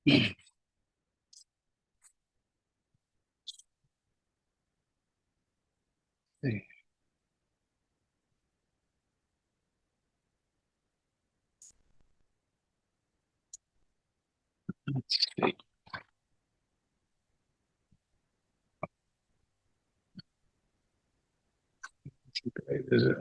Let's see. Is it?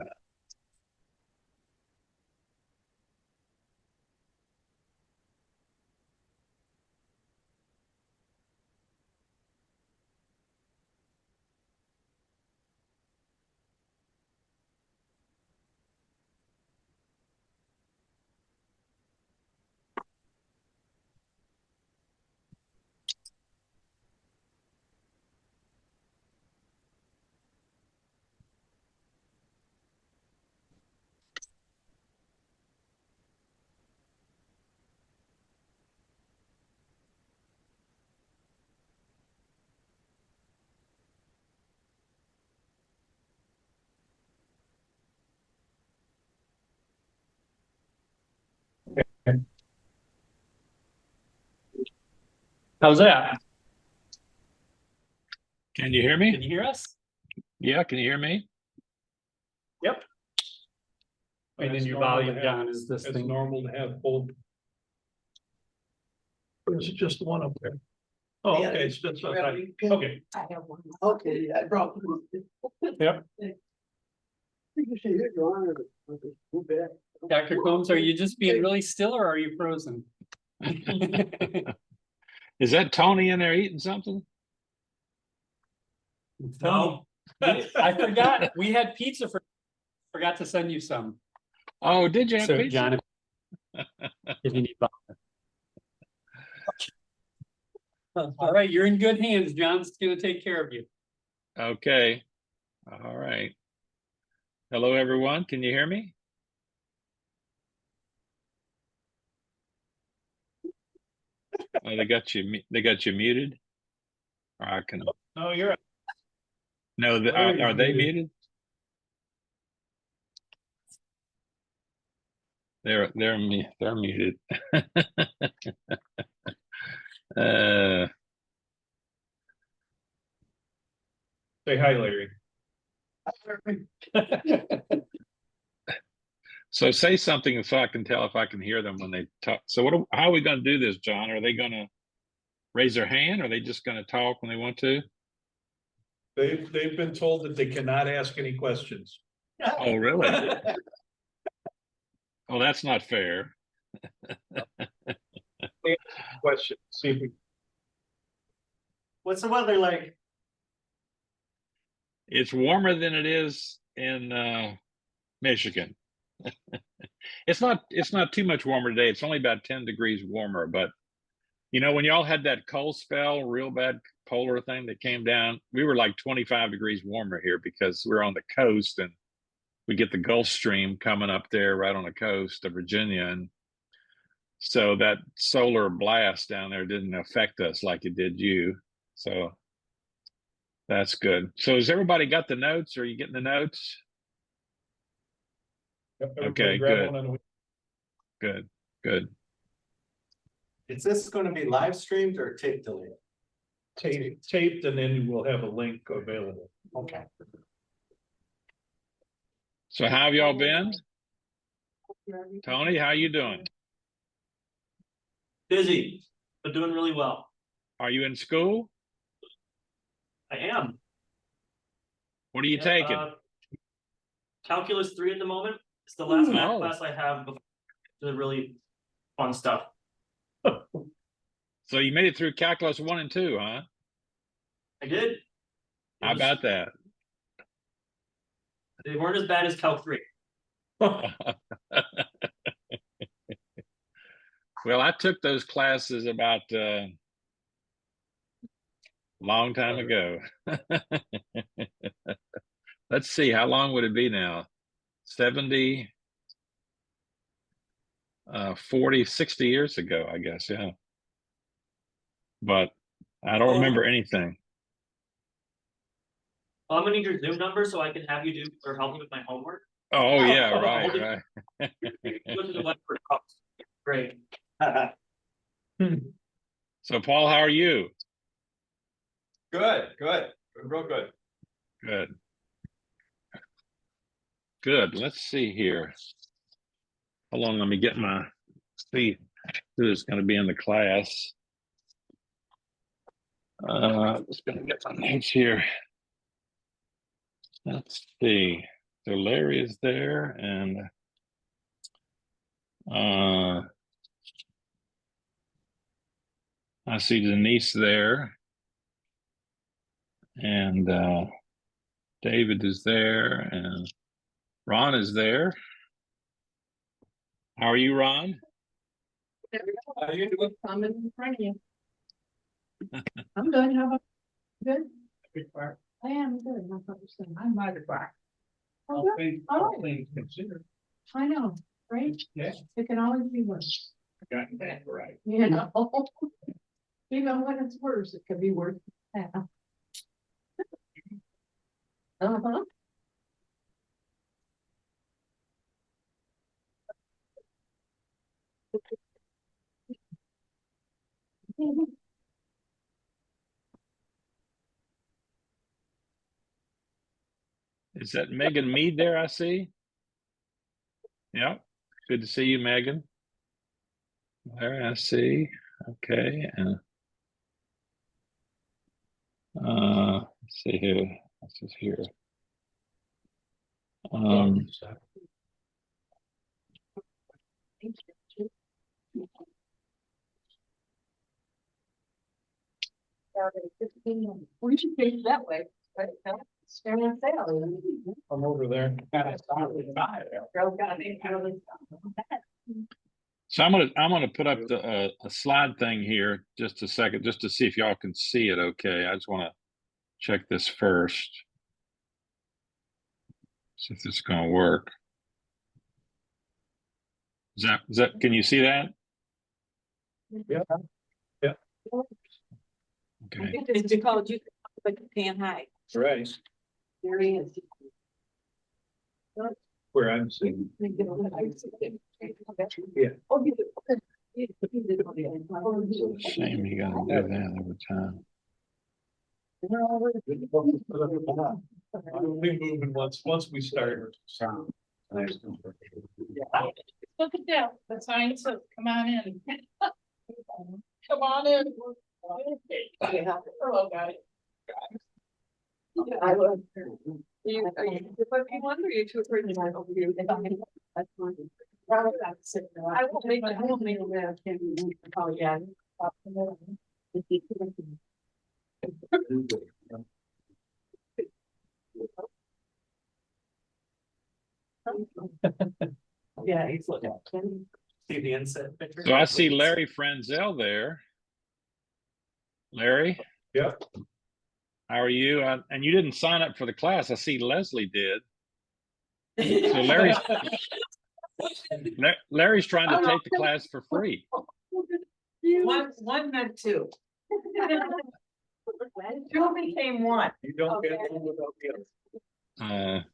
How's that? Can you hear me? Can you hear us? Yeah, can you hear me? Yep. And then your volume down is this It's thing. normal to have both. Or is it just the one up there? Oh, Yeah, okay, it's just, well, okay. you can- Okay. I have one. Okay, I brought one. Yep. You should hit your honor. Too bad. Dr. Combs, are you just being really still or are you frozen? Is that Tony in there eating something? No. I forgot. We had pizza forgot to send you some. Oh, did you have So pizza? John, if you need all right, you're in good hands. John's gonna take care of you. Okay. All right. Hello, everyone. Can you hear me? Oh, they got you. They got you muted. Or I can. No, you're. No, are they muted? They're muted. Say hi, Larry. So say something so I can tell if I can hear them when they talk. So how are we going to do this, John? Are they going to raise their hand? Or are they just going to talk when they want to? They've been told that they cannot ask any questions. Oh, really? Oh, that's not fair. Question. See if we. What's the weather like? It's warmer than it is in Michigan. It's not too much warmer today. It's only about 10 degrees warmer, but you know, when y'all had that cold spell, real bad polar thing that came down, we were like 25 degrees warmer here because we're on the coast and we get the Gulf Stream coming up there right on the coast of Virginia. And so that solar blast down there didn't affect us like it did you. So that's good. So has everybody got the notes? Are you getting the notes? Okay, good. Good, good. Is this going to be live streamed or tape delayed? Taped, and then we'll have a link available. Okay. So how have y'all been? Tony, how you doing? Busy, but doing really well. Are you in school? I am. What are you taking? Calculus 3 at the moment. It's the last math Oh. class I have before the really fun stuff. So you made it through calculus 1 and 2, huh? I did. How about that? They weren't as bad as Calc 3. Well, I took those classes about long time ago. Let's see, how long would it be now? 70, 40, 60 years ago, I guess, yeah. But I don't remember anything. I'm gonna need your Zoom number so I can have you do or help me with my homework. Oh, yeah, right, right. Go to the web for Great. So Paul, how are you? Good, real good. Good. Good. Let's see here. Hold on, let me get see who is going to be in the class. Just going to get my notes here. Let's see. So Larry is there, and I see Denise there, and David is there, and Ron is there. How are you, Ron? How you doing? I'm in front of you. I'm good. How about good? I am good. How about yourself? I'm by the bar. Oh, good. All right. considered. I know, right? Yeah. It can always be worse. Got that right. You know? Even when it's worse, it could be worse. Uh-huh. Is that Megan Mead there? I see. Yeah. Good to see you, Megan. There I see. Okay. Let's see here. This is here. We should change that way. But staring at Sally. I'm over there. So I'm gonna put up the a slide thing here just a second, just to see if y'all can see it. Okay, I just want to check this first. See if this is gonna work. Is that? Can you see that? Yeah. Okay. It's because you can't hide. Right. There he is. Where I'm sitting. Yeah. Oh, you did. Okay. Shame you gotta do that every time. We'll be moving once we start. Look at that, the sign says, come on in. Come on in. Hello, guys. I was. Are you one or you two pretty much over here? I will make it. Oh, yeah. Yeah, he's looking. See the inset picture? So I see Larry Franzel there. Larry? Yep. How are you? And you didn't sign up for the class. I see Leslie did. So Larry's trying to take the class for free. One meant two. Two became one. You don't get one without the other.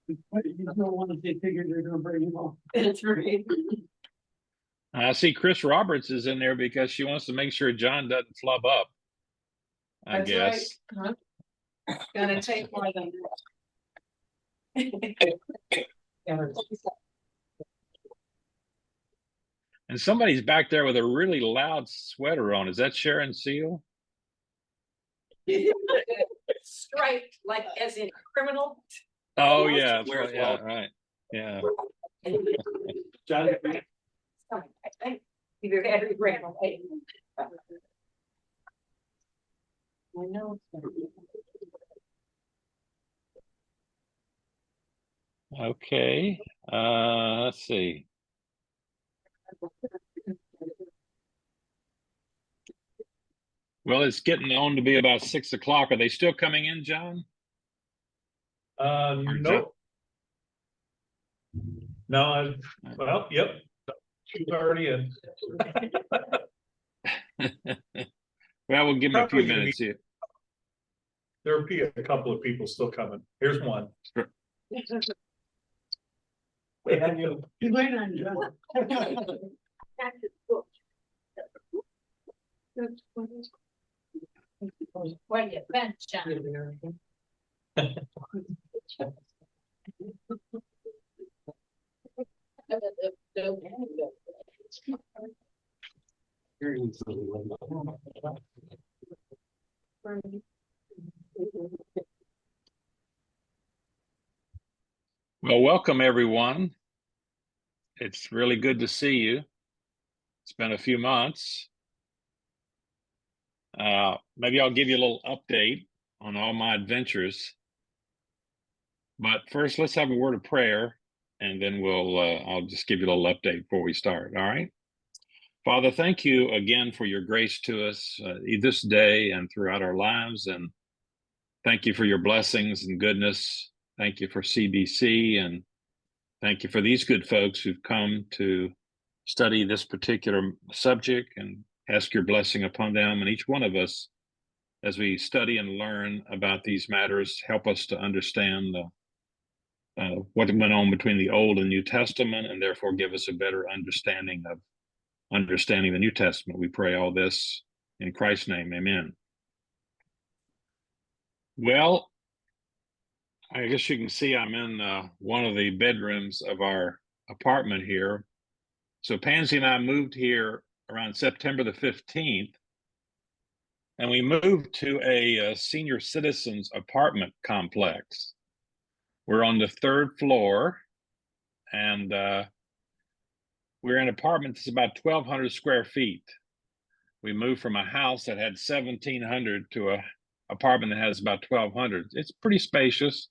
You don't want to say figure they're gonna bring him on. That's right. I see Chris Roberts is in there because she wants to make sure John doesn't flub up. I guess. Right. Huh? Gonna take more than And somebody's back there with a really loud sweater on. Is that Sharon Seal? striped, like as in criminal. Oh yeah, Where's yeah, Walt? right. Yeah. John, I think you're very ran away. I know. Okay. Let's see. Well, it's getting on to be about 6 o'clock. Are they still coming in, John? nope. No, well, yep. She's already in. Well, we'll give them a few Probably gonna minutes here. There'll be a couple of people still coming. Here's one. Wait on you. You wait on you. Where you bench, John? Well, welcome everyone. It's really good to see you. It's been a few months. Maybe I'll give you a little update on all my adventures. But first, let's have a word of prayer, and then I'll just give you a little update before we start. All right. Father, thank you again for your grace to us this day and throughout our lives. And thank you for your blessings and goodness. Thank you for CBC, and thank you for these good folks who've come to study this particular subject, and ask your blessing upon them and each one of us as we study and learn about these matters. Help us to understand what went on between the Old and New Testament, and therefore give us a better understanding the New Testament. We pray all this in Christ's name, amen. Well, I guess you can see I'm in one of the bedrooms of our apartment here. So Pansy and I moved here around September the 15th, and we moved to a senior citizens apartment complex. We're on the 3rd floor, and we're in an apartment that's about 1,200 square feet. We moved from a house that had 1,700 to a apartment that has about 1,200. It's pretty spacious.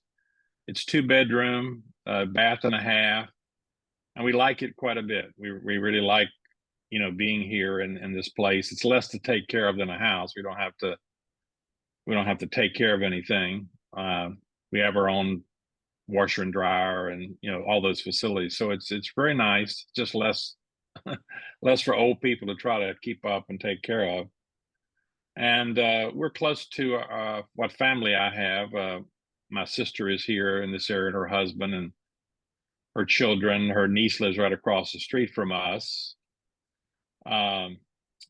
It's 2-bedroom, bath and a half, and we like it quite a bit. We really like, being here in this place. It's less to take care of than a house. We don't have to take care of anything. We have our own washer and dryer, and all those facilities. So it's very nice. Just less for old people to try to keep up and take care of. And we're close to what family I have. My sister is here in this area, and her husband and her children. Her niece lives right across the street from us.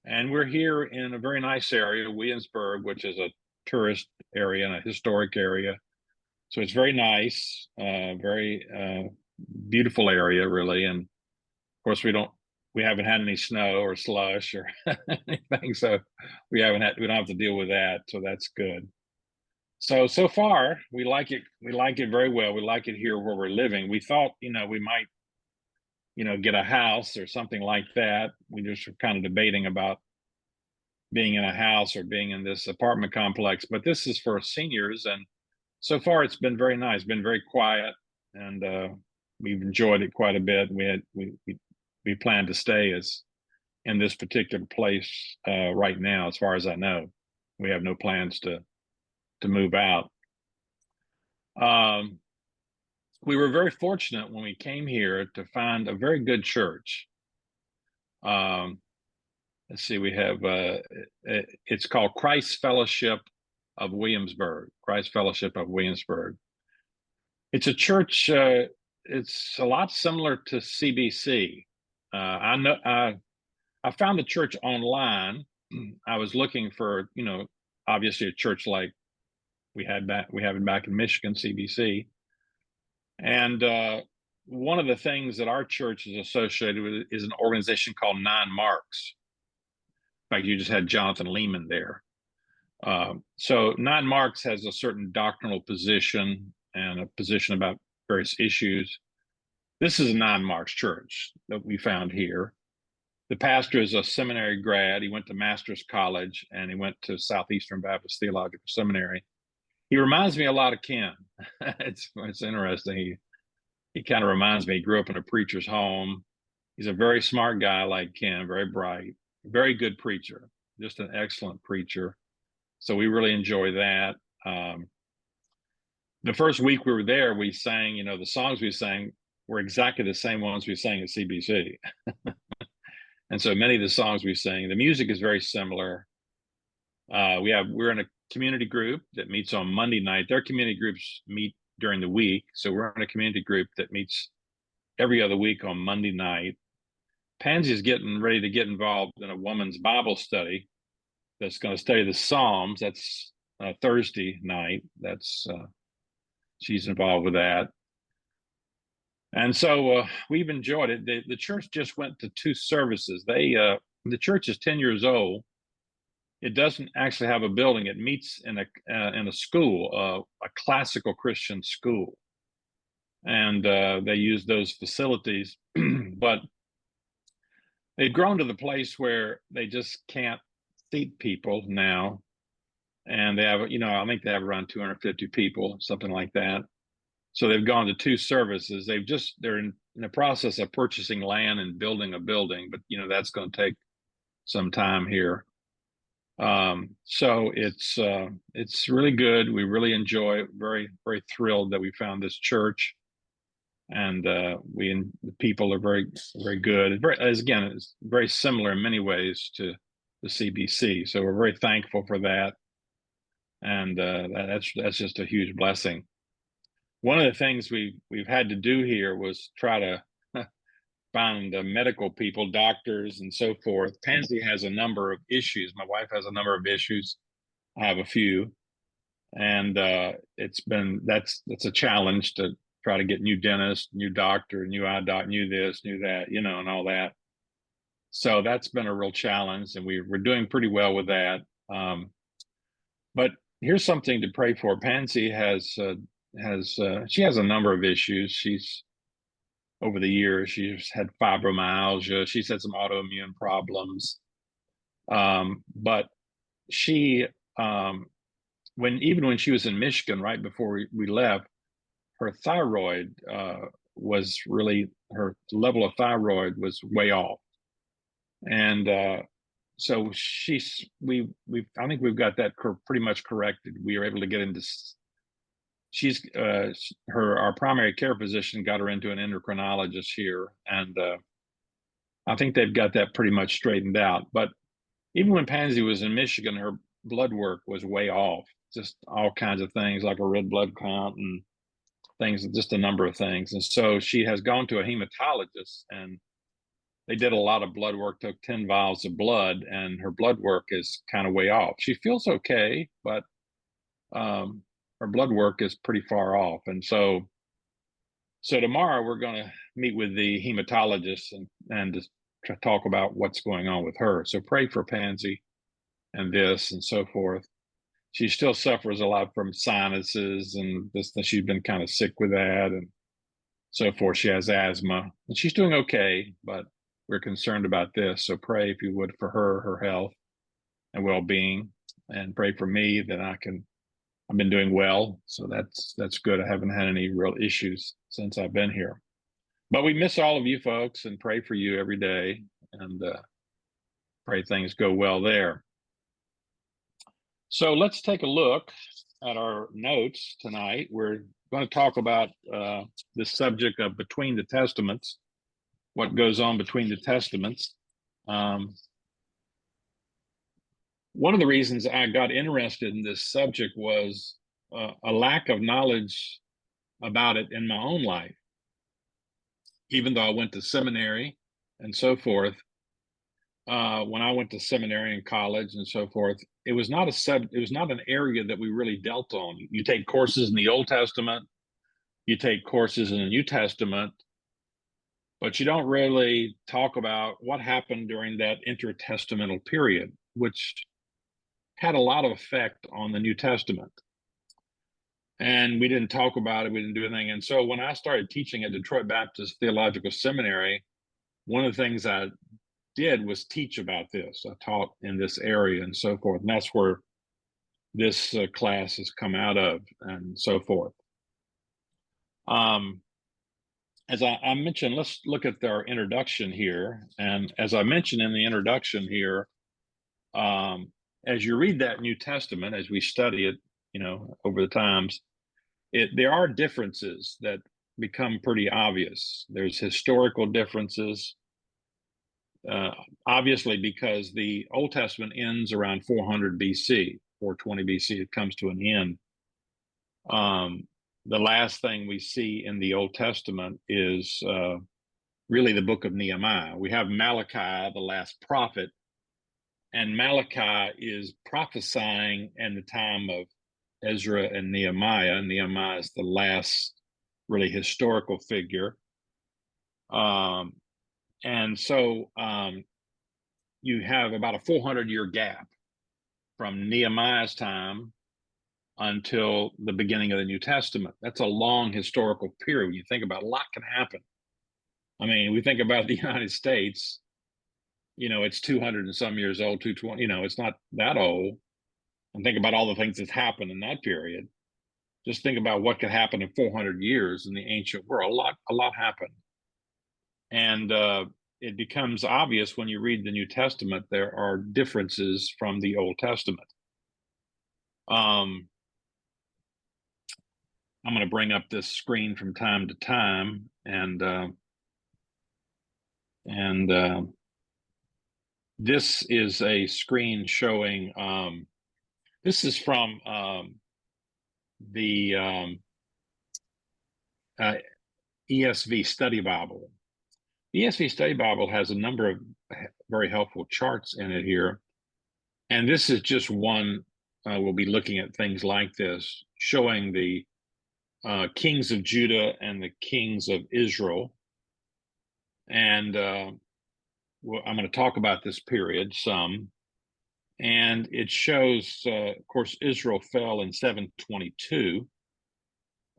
And we're here in a very nice area, Williamsburg, which is a tourist area and a historic area. So it's very nice, very beautiful area, really. And of course, we haven't had any snow or slush or anything, so we don't have to deal with that. So that's good. So far we like it. We like it very well. We like it here where we're living. We thought, we might, get a house or something like that. We just were kind of debating about being in a house or being in this apartment complex, but this is for seniors, and so far it's been very nice, been very quiet, and we've enjoyed it quite a bit. We plan to stay in this particular place right now, as far as I know. We have no plans to move out. We were very fortunate when we came here to find a very good church. Let's see, we have, it's called Christ Fellowship of Williamsburg, Christ Fellowship of Williamsburg. It's a church, it's a lot similar to CBC. I found the church online. I was looking for, obviously a church like we have it back in Michigan, CBC. And one of the things that our church is associated with is an organization called 9 Marks. In fact, you just had Jonathan Lehman there. So 9 Marks has a certain doctrinal position and a position about various issues. This is a 9 Marks church that we found here. The pastor is a seminary grad. He went to Master's College, and he went to Southeastern Baptist Theological Seminary. He reminds me a lot of Ken. It's interesting. He kind of reminds me. He grew up in a preacher's home. He's a very smart guy like Ken, very bright, very good preacher, just an excellent preacher. So we really enjoy that. The first week we were there, we sang, the songs we sang were exactly the same ones we sang at CBC. And so many of the songs we sing, the music is very similar. We're in a community group that meets on Monday night. Their community groups meet during the week. So we're in a community group that meets every other week on Monday night. Pansy's getting ready to get involved in a woman's Bible study. that's going to study the Psalms. That's Thursday night. That's she's involved with that. And so we've enjoyed it. The church just went to 2 services. The church is 10 years old. It doesn't actually have a building. It meets in a school, a classical Christian school, and they use those facilities. But they've grown to the place where they just can't seat people now, and they have, I think they have around 250 people, something like that. So they've gone to 2 services. They're in the process of purchasing land and building a building, but that's going to take some time here. So it's really good. We really enjoy it. Very, very thrilled that we found this church, and the people are very, very good. It's very similar in many ways to the CBC. So we're very thankful for that, and that's just a huge blessing. One of the things we've had to do here was try to find medical people, doctors, and so forth. Pansy has a number of issues. My wife has a number of issues. I have a few, and that's a challenge to try to get new dentist, new doctor, new eye doc, new this, new that, and all that. So that's been a real challenge, and we're doing pretty well with that. But here's something to pray for. Pansy she has a number of issues. Over the years, she's had fibromyalgia. She's had some autoimmune problems. But she, when she was in Michigan, right before we left, her thyroid was really, her level of thyroid was way off. And so I think we've got that pretty much corrected. We were able to get into, our primary care physician got her into an endocrinologist here, and I think they've got that pretty much straightened out. But even when Pansy was in Michigan, her blood work was way off, just all kinds of things like a red blood count and things, just a number of things. And so she has gone to a hematologist, and they did a lot of blood work, took 10 vials of blood, and her blood work is kind of way off. She feels okay, but her blood work is pretty far off. And so tomorrow we're going to meet with the hematologist and just talk about what's going on with her. So pray for Pansy and this and so forth. She still suffers a lot from sinuses and this. She's been kind of sick with that and so forth. She has asthma, and she's doing okay, but we're concerned about this. So pray, if you would, for her health and well-being, and pray for me that I've been doing well. So that's good. I haven't had any real issues since I've been here. But we miss all of you folks and pray for you every day, and pray things go well there. So let's take a look at our notes tonight. We're going to talk about this subject of between the testaments, what goes on between the testaments. One of the reasons I got interested in this subject was a lack of knowledge about it in my own life. Even though I went to seminary and so forth, when I went to seminary and college and so forth, it was not an area that we really dealt on. You take courses in the Old Testament, you take courses in the New Testament, but you don't really talk about what happened during that intertestamental period, which had a lot of effect on the New Testament. And we didn't talk about it. We didn't do anything. And so when I started teaching at Detroit Baptist Theological Seminary, one of the things I did was teach about this. I taught in this area and so forth. And that's where this class has come out of and so forth. As I mentioned, let's look at our introduction here. And as I mentioned in the introduction here, as you read that New Testament, as we study it, over the times, there are differences that become pretty obvious. There's historical differences, obviously, because the Old Testament ends around 400 BC, 420 BC, it comes to an end. The last thing we see in the Old Testament is really the book of Nehemiah. We have Malachi, the last prophet, And Malachi is prophesying in the time of Ezra and Nehemiah. Nehemiah is the last really historical figure. And so you have about a 400-year gap from Nehemiah's time until the beginning of the New Testament. That's a long historical period. When you think about it, a lot can happen. I mean, we think about the United States, it's 200 and some years old, 220, it's not that old. And think about all the things that's happened in that period. Just think about what could happen in 400 years in the ancient world. A lot happened. And it becomes obvious when you read the New Testament, there are differences from the Old Testament. I'm going to bring up this screen from time to time, and this is a screen showing. This is from the ESV Study Bible. The ESV Study Bible has a number of very helpful charts in it here, and this is just one. We'll be looking at things like this, showing the kings of Judah and the kings of Israel. And well, I'm going to talk about this period some. And it shows, of course, Israel fell in 722.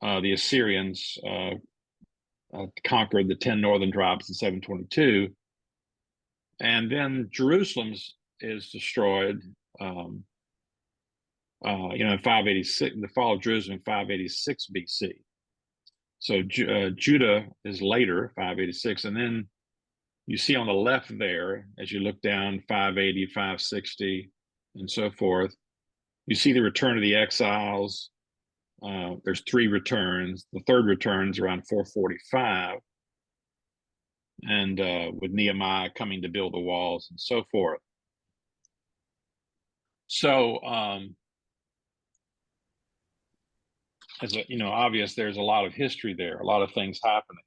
The Assyrians conquered the 10 northern tribes in 722. And then Jerusalem is destroyed, in 586, the fall of Jerusalem in 586 BC. So Judah is later, 586. And then you see on the left there, as you look down, 580, 560, and so forth, you see the return of the exiles. There's 3 returns. The third return is around 445, and with Nehemiah coming to build the walls and so forth. So, as obvious, there's a lot of history there, a lot of things happening.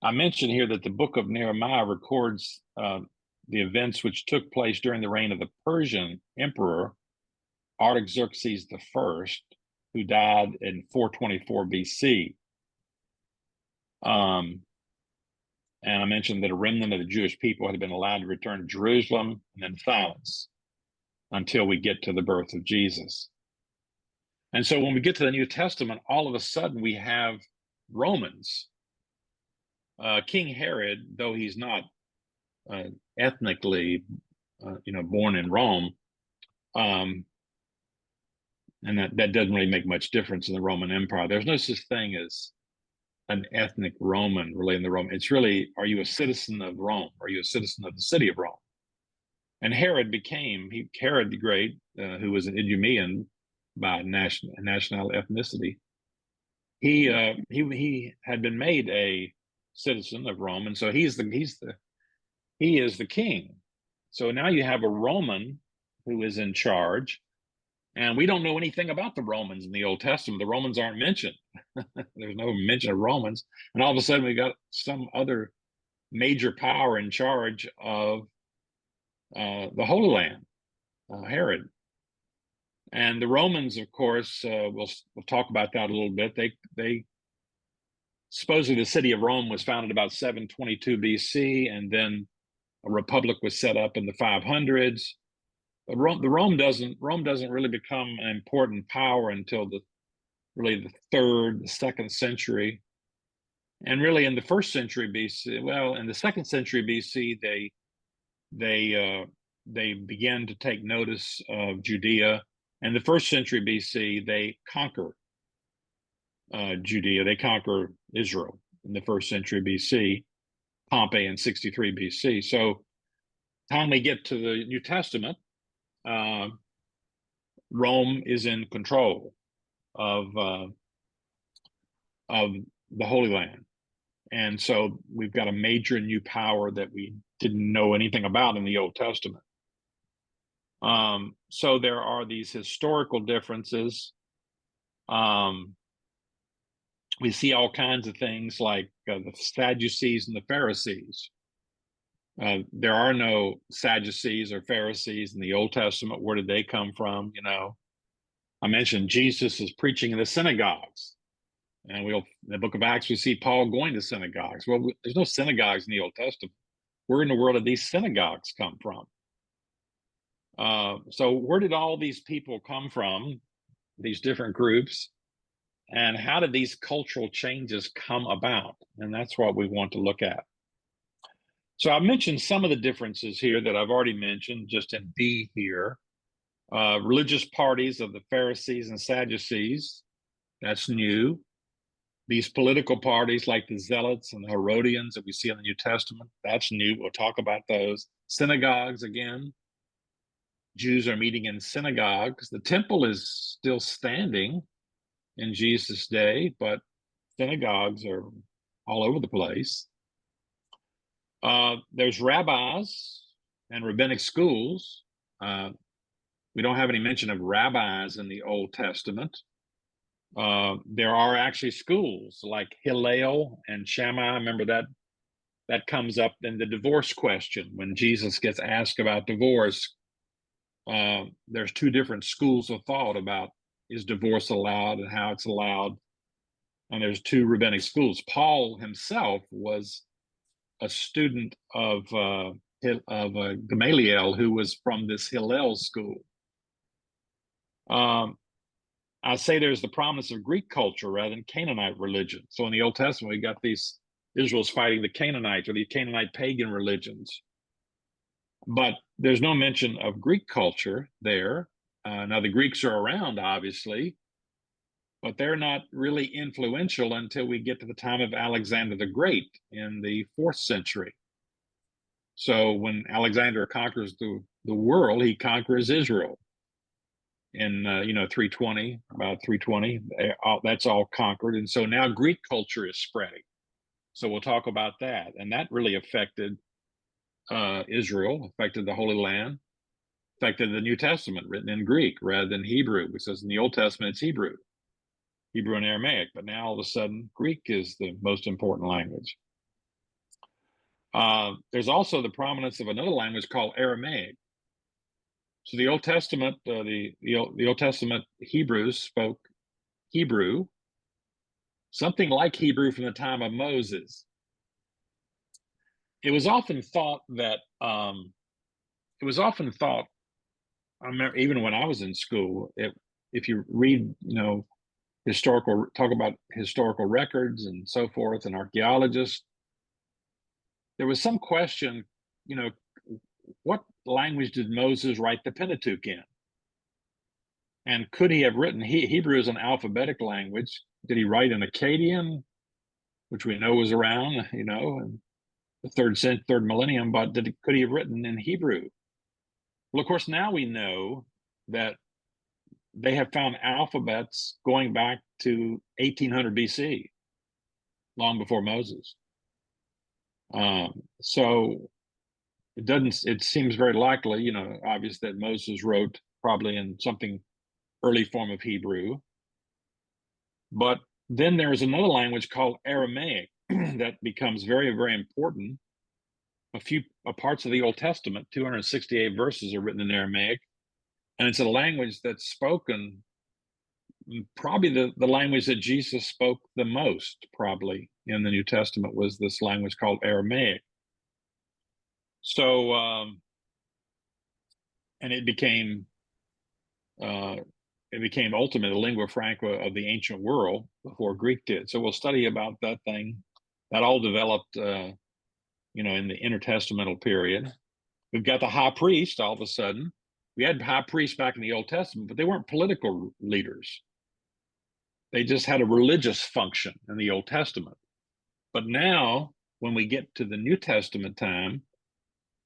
I mentioned here that the book of Nehemiah records the events which took place during the reign of the Persian emperor Artaxerxes I, who died in 424 BC. And I mentioned that a remnant of the Jewish people had been allowed to return to Jerusalem, and then silence until we get to the birth of Jesus. And so when we get to the New Testament, all of a sudden we have Romans. King Herod, though he's not ethnically, born in Rome, and that doesn't really make much difference in the Roman Empire. There's no such thing as an ethnic Roman really in the Roman. It's really, are you a citizen of Rome? Are you a citizen of the city of Rome? And Herod Herod the Great, who was an Idumean by national ethnicity. He had been made a citizen of Rome, and so he is the king. So now you have a Roman who is in charge, and we don't know anything about the Romans in the Old Testament. The Romans aren't mentioned. There's no mention of Romans, and all of a sudden we got some other major power in charge of the Holy Land, Herod. And the Romans, of course, we'll talk about that a little bit. They supposedly the city of Rome was founded about 722 BC, and then a republic was set up in the 500s. But Rome doesn't really become an important power until the second century, and really in the first century BC. Well, in the second century BC, they began to take notice of Judea. In the first century BC, they conquer Judea. They conquer Israel in the first century BC, Pompey in 63 BC. So, time we get to the New Testament, Rome is in control of the Holy Land, and so we've got a major new power that we didn't know anything about in the Old Testament. So there are these historical differences. We see all kinds of things like the Sadducees and the Pharisees. There are no Sadducees or Pharisees in the Old Testament. Where did they come from? You know, I mentioned Jesus is preaching in the synagogues. And in the book of Acts, we see Paul going to synagogues. Well, there's no synagogues in the Old Testament. Where in the world did these synagogues come from? So where did all these people come from, these different groups? And how did these cultural changes come about? And that's what we want to look at. So I mentioned some of the differences here that I've already mentioned, just in B here. Religious parties of the Pharisees and Sadducees, that's new. These political parties like the Zealots and the Herodians that we see in the New Testament, that's new. We'll talk about those. Synagogues again. Jews are meeting in synagogues. The temple is still standing in Jesus' day, but synagogues are all over the place. There's rabbis and rabbinic schools. We don't have any mention of rabbis in the Old Testament. There are actually schools like Hillel and Shammai. Remember that comes up in the divorce question when Jesus gets asked about divorce. There's two different schools of thought about is divorce allowed and how it's allowed. And there's two rabbinic schools. Paul himself was a student of Gamaliel, who was from this Hillel school. I say there's the prominence of Greek culture rather than Canaanite religion. So in the Old Testament, we got these Israel's fighting the Canaanites or these Canaanite pagan religions. But there's no mention of Greek culture there. Now the Greeks are around, obviously, but they're not really influential until we get to the time of Alexander the Great in the 4th century. So when Alexander conquers the world, he conquers Israel in 320, about 320. That's all conquered, and so now Greek culture is spreading. So we'll talk about that, and that really affected Israel, affected the Holy Land, affected the New Testament written in Greek rather than Hebrew, because in the Old Testament it's Hebrew and Aramaic, but now all of a sudden Greek is the most important language. There's also the prominence of another language called Aramaic. So the Old Testament, the Old Testament Hebrews spoke Hebrew, something like Hebrew from the time of Moses. It was often thought that I remember even when I was in school, if you read, talk about historical records and so forth, and archaeologists, there was some question, what language did Moses write the Pentateuch in? And could he have written, Hebrew is an alphabetic language. Did he write in Akkadian, which we know was around, in the third millennium, but could he have written in Hebrew? Well, of course, now we know that they have found alphabets going back to 1800 BC, long before Moses. So it seems very likely, obvious that Moses wrote probably in something early form of Hebrew. But then there's another language called Aramaic that becomes very, very important. A few parts of the Old Testament, 268 verses are written in Aramaic, and it's a language that's spoken, probably the language that Jesus spoke the most, probably, in the New Testament was this language called Aramaic. So, and it became ultimately the lingua franca of the ancient world before Greek did. So we'll study about that thing. That all developed, in the intertestamental period. We've got the high priest all of a sudden. We had high priests back in the Old Testament, but they weren't political leaders. They just had a religious function in the Old Testament. But now, when we get to the New Testament time,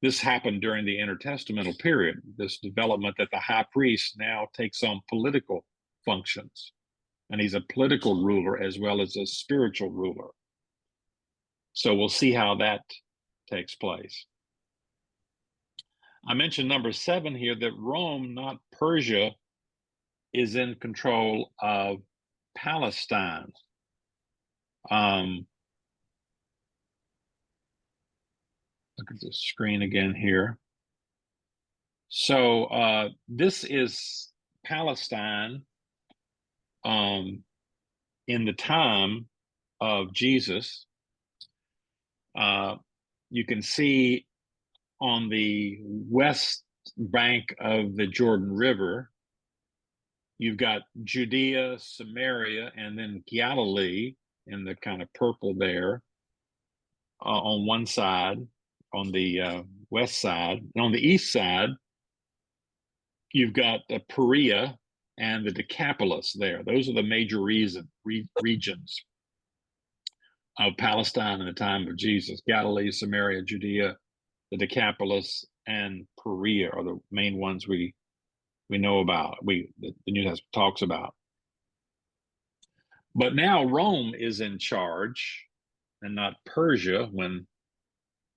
this happened during the intertestamental period, this development that the high priest now takes on political functions. And he's a political ruler as well as a spiritual ruler. So we'll see how that takes place. I mentioned number 7 here, that Rome, not Persia, is in control of Palestine. look at the screen again here. So this is Palestine in the time of Jesus. You can see on the west bank of the Jordan River, you've got Judea, Samaria, and then Galilee in the kind of purple there on one side, on the west side. And on the east side, you've got Perea and the Decapolis there. Those are the major regions of Palestine in the time of Jesus. Galilee, Samaria, Judea, the Decapolis, and Perea are the main ones we know about, the New Testament talks about. But now Rome is in charge, and not Persia. When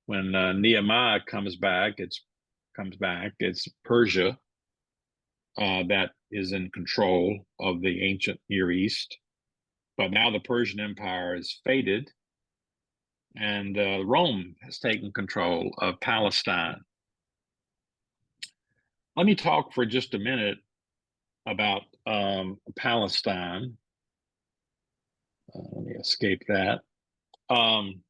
Nehemiah comes back, it's Persia that is in control of the ancient Near East. But now the Persian Empire is faded, and Rome has taken control of Palestine. Let me talk for just a minute about Palestine. Let me escape that. I'm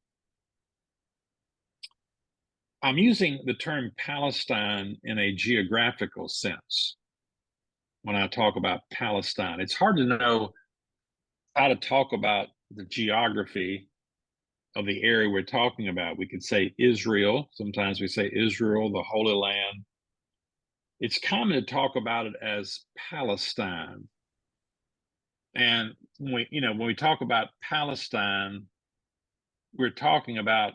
using the term Palestine in a geographical sense when I talk about Palestine. It's hard to know how to talk about the geography of the area we're talking about. We could say Israel. Sometimes we say Israel, the Holy Land. It's common to talk about it as Palestine. And when we talk about Palestine, we're talking about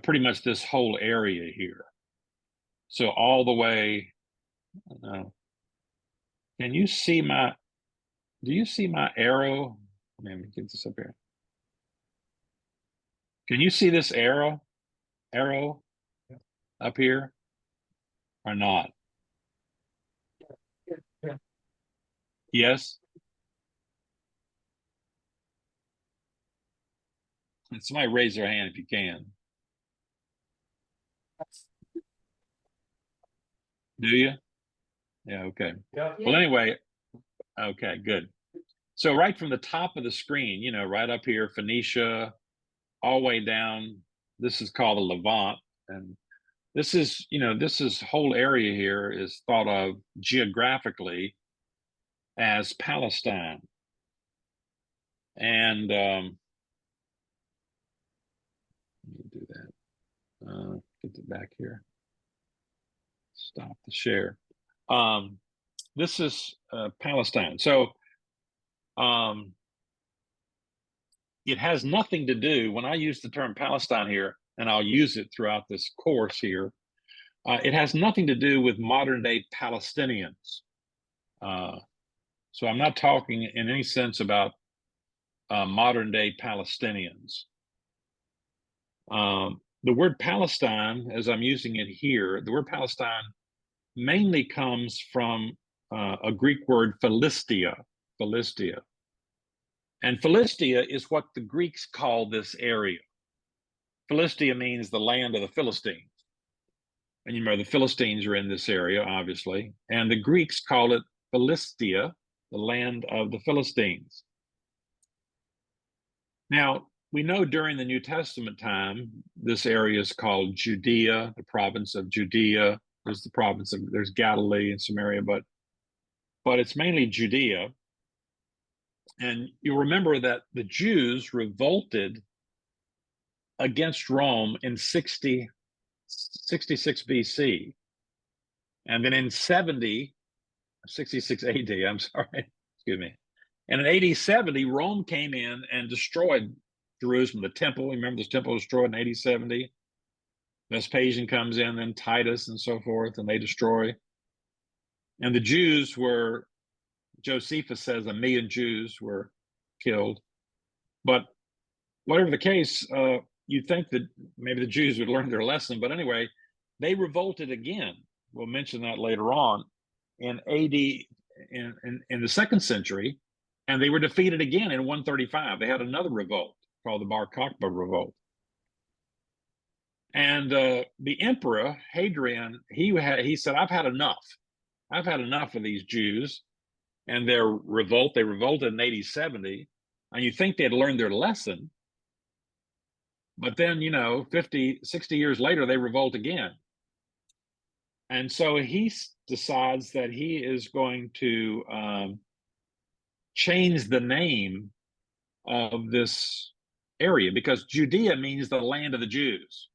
pretty much this whole area here. So all the way. Can you see do you see my arrow? Let me get this up here. Can you see this arrow up here or not? Yeah. Yes. And somebody raise their hand if you can. Do you? Yeah, okay. Yeah. Well, anyway, okay, good. So right from the top of the screen, right up here, Phoenicia, all the way down, this is called the Levant. And this whole area here is thought of geographically as Palestine. And let me do that. Get it back here. Stop the share. This is Palestine. So it has nothing to do, when I use the term Palestine here, and I'll use it throughout this course here, it has nothing to do with modern day Palestinians. So I'm not talking in any sense about modern day Palestinians. The word Palestine, as I'm using it here, the word Palestine mainly comes from a Greek word Philistia. And Philistia is what the Greeks call this area. Philistia means the land of the Philistines. And the Philistines are in this area, obviously. And the Greeks call it Philistia, the land of the Philistines. Now, we know during the New Testament time, this area is called Judea, the province of Judea. There's Galilee and Samaria, but it's mainly Judea. And you'll remember that the Jews revolted against Rome in 66 BC. And then in 66 AD, I'm sorry, excuse me. And in AD 70, Rome came in and destroyed Jerusalem, the temple. Remember, this temple was destroyed in AD 70. Vespasian comes in, then Titus and so forth, and they destroy. And the Jews were, Josephus says 1 million Jews were killed. But whatever the case, you'd think that maybe the Jews would learn their lesson. But anyway, they revolted again. We'll mention that later on in AD, in the 2nd century, and they were defeated again in 135. They had another revolt called the Bar Kokhba revolt. And the emperor Hadrian, he said, I've had enough. I've had enough of these Jews and their revolt. They revolted in AD 70, and you think they'd learned their lesson. But then, 50, 60 years later, they revolt again. And so he decides that he is going to change the name of this area, because Judea means the land of the Jews.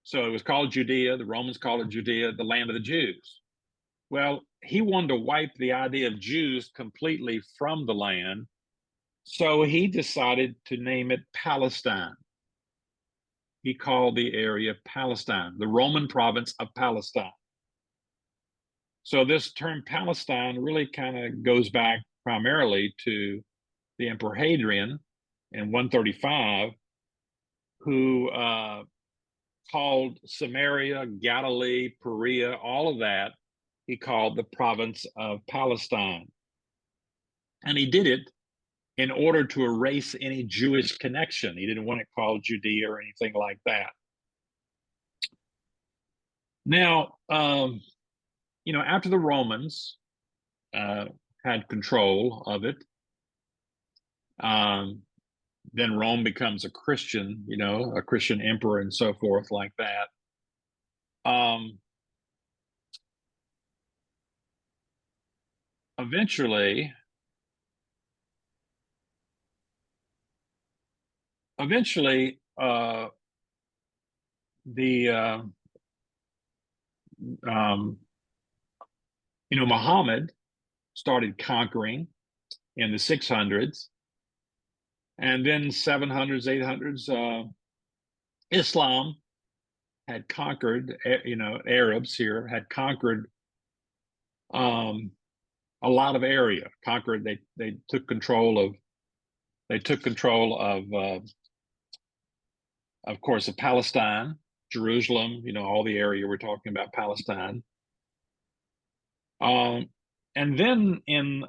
So it was called Judea. The Romans called it Judea, the land of the Jews. Well, he wanted to wipe the idea of Jews completely from the land. So he decided to name it Palestine. He called the area Palestine, the Roman province of Palestine. So this term Palestine really kind of goes back primarily to the Emperor Hadrian in 135, who called Samaria, Galilee, Perea, all of that, he called the province of Palestine. And he did it in order to erase any Jewish connection. He didn't want it called Judea or anything like that. Now, after the Romans had control of it, then Rome becomes a Christian, a Christian emperor and so forth like that. Eventually, Muhammad started conquering in the 600s, and then 700s, 800s, Islam had conquered, Arabs here had conquered a lot of area. They took control of course, of Palestine, Jerusalem, all the area we're talking about, Palestine. And then in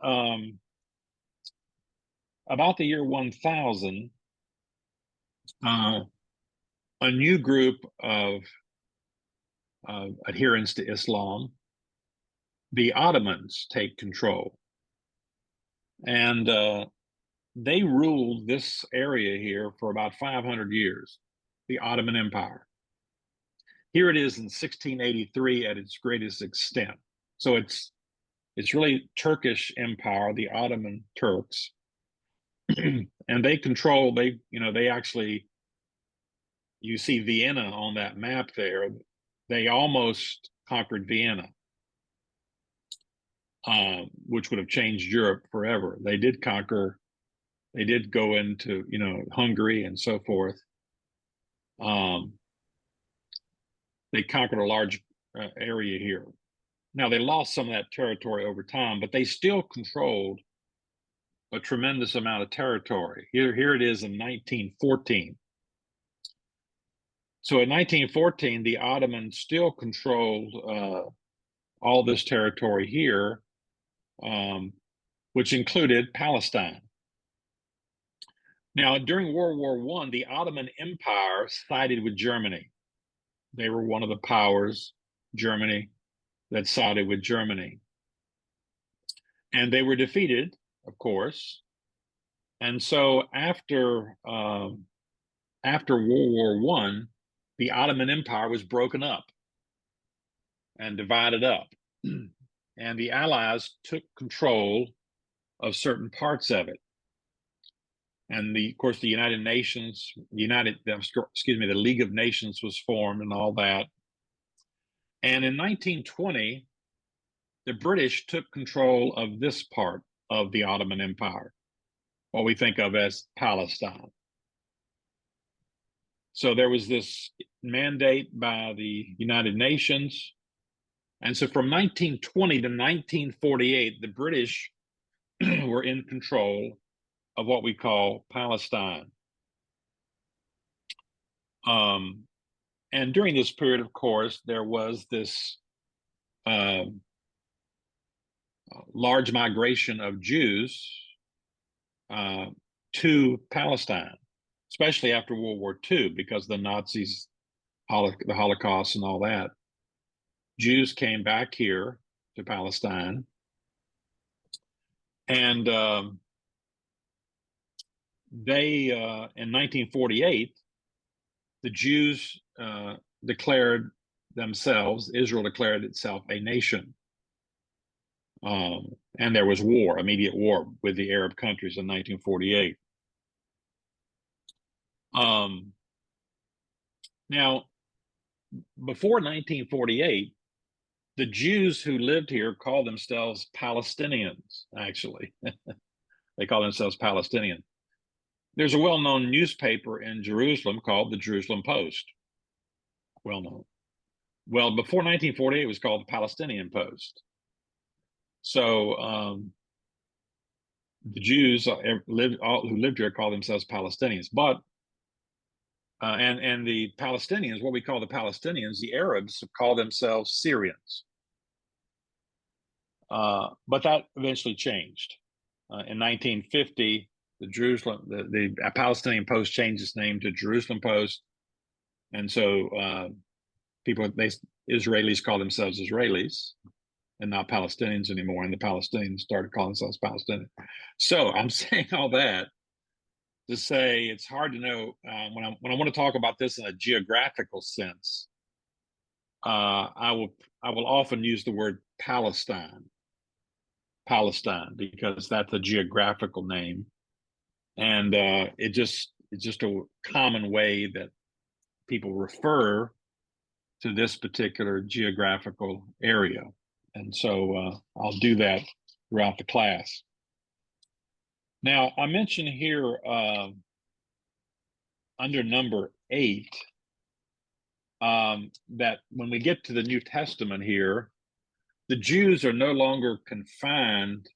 about the year 1000, a new group of adherents to Islam, the Ottomans, take control. And they ruled this area here for about 500 years, the Ottoman Empire. Here it is in 1683 at its greatest extent. So it's really Turkish Empire, the Ottoman Turks. And they control, they actually, you see Vienna on that map there. They almost conquered Vienna, which would have changed Europe forever. They did conquer, they did go into, Hungary and so forth. They conquered a large area here. Now, they lost some of that territory over time, but they still controlled a tremendous amount of territory. Here it is in 1914. So in 1914, the Ottomans still controlled all this territory here, which included Palestine. Now, during World War I, the Ottoman Empire sided with Germany. They were one of the powers, Germany, that sided with Germany. And they were defeated, of course. And so after World War I, the Ottoman Empire was broken up and divided up. And the Allies took control of certain parts of it. And of course, the United Nations, the League of Nations was formed and all that. And in 1920, the British took control of this part of the Ottoman Empire, what we think of as Palestine. So there was this mandate by the United Nations. And so from 1920 to 1948, the British were in control of what we call Palestine. And during this period, of course, there was this large migration of Jews to Palestine. especially after World War II, because the Nazis, the Holocaust and all that. Jews came back here to Palestine, and they, in 1948, the Jews declared themselves, Israel declared itself a nation. And there was war, immediate war with the Arab countries in 1948. Now, before 1948, the Jews who lived here called themselves Palestinians, actually. They call themselves Palestinian. There's a well-known newspaper in Jerusalem called the Jerusalem Post. Well-known. Well, before 1948, it was called the Palestinian Post. So the Jews who lived here call themselves Palestinians. But and the Palestinians, what we call the Palestinians, the Arabs call themselves Syrians. But that eventually changed. In 1950, the Palestinian Post changed its name to Jerusalem Post, and so Israelis call themselves Israelis and not Palestinians anymore, and the Palestinians started calling themselves Palestinians. So I'm saying all that to say it's hard to know when I want to talk about this in a geographical sense. I will often use the word Palestine, because that's a geographical name, and it's just a common way that people refer to this particular geographical area. And so I'll do that throughout the class. Now, I mentioned here under number 8 that when we get to the New Testament here, the Jews are no longer confined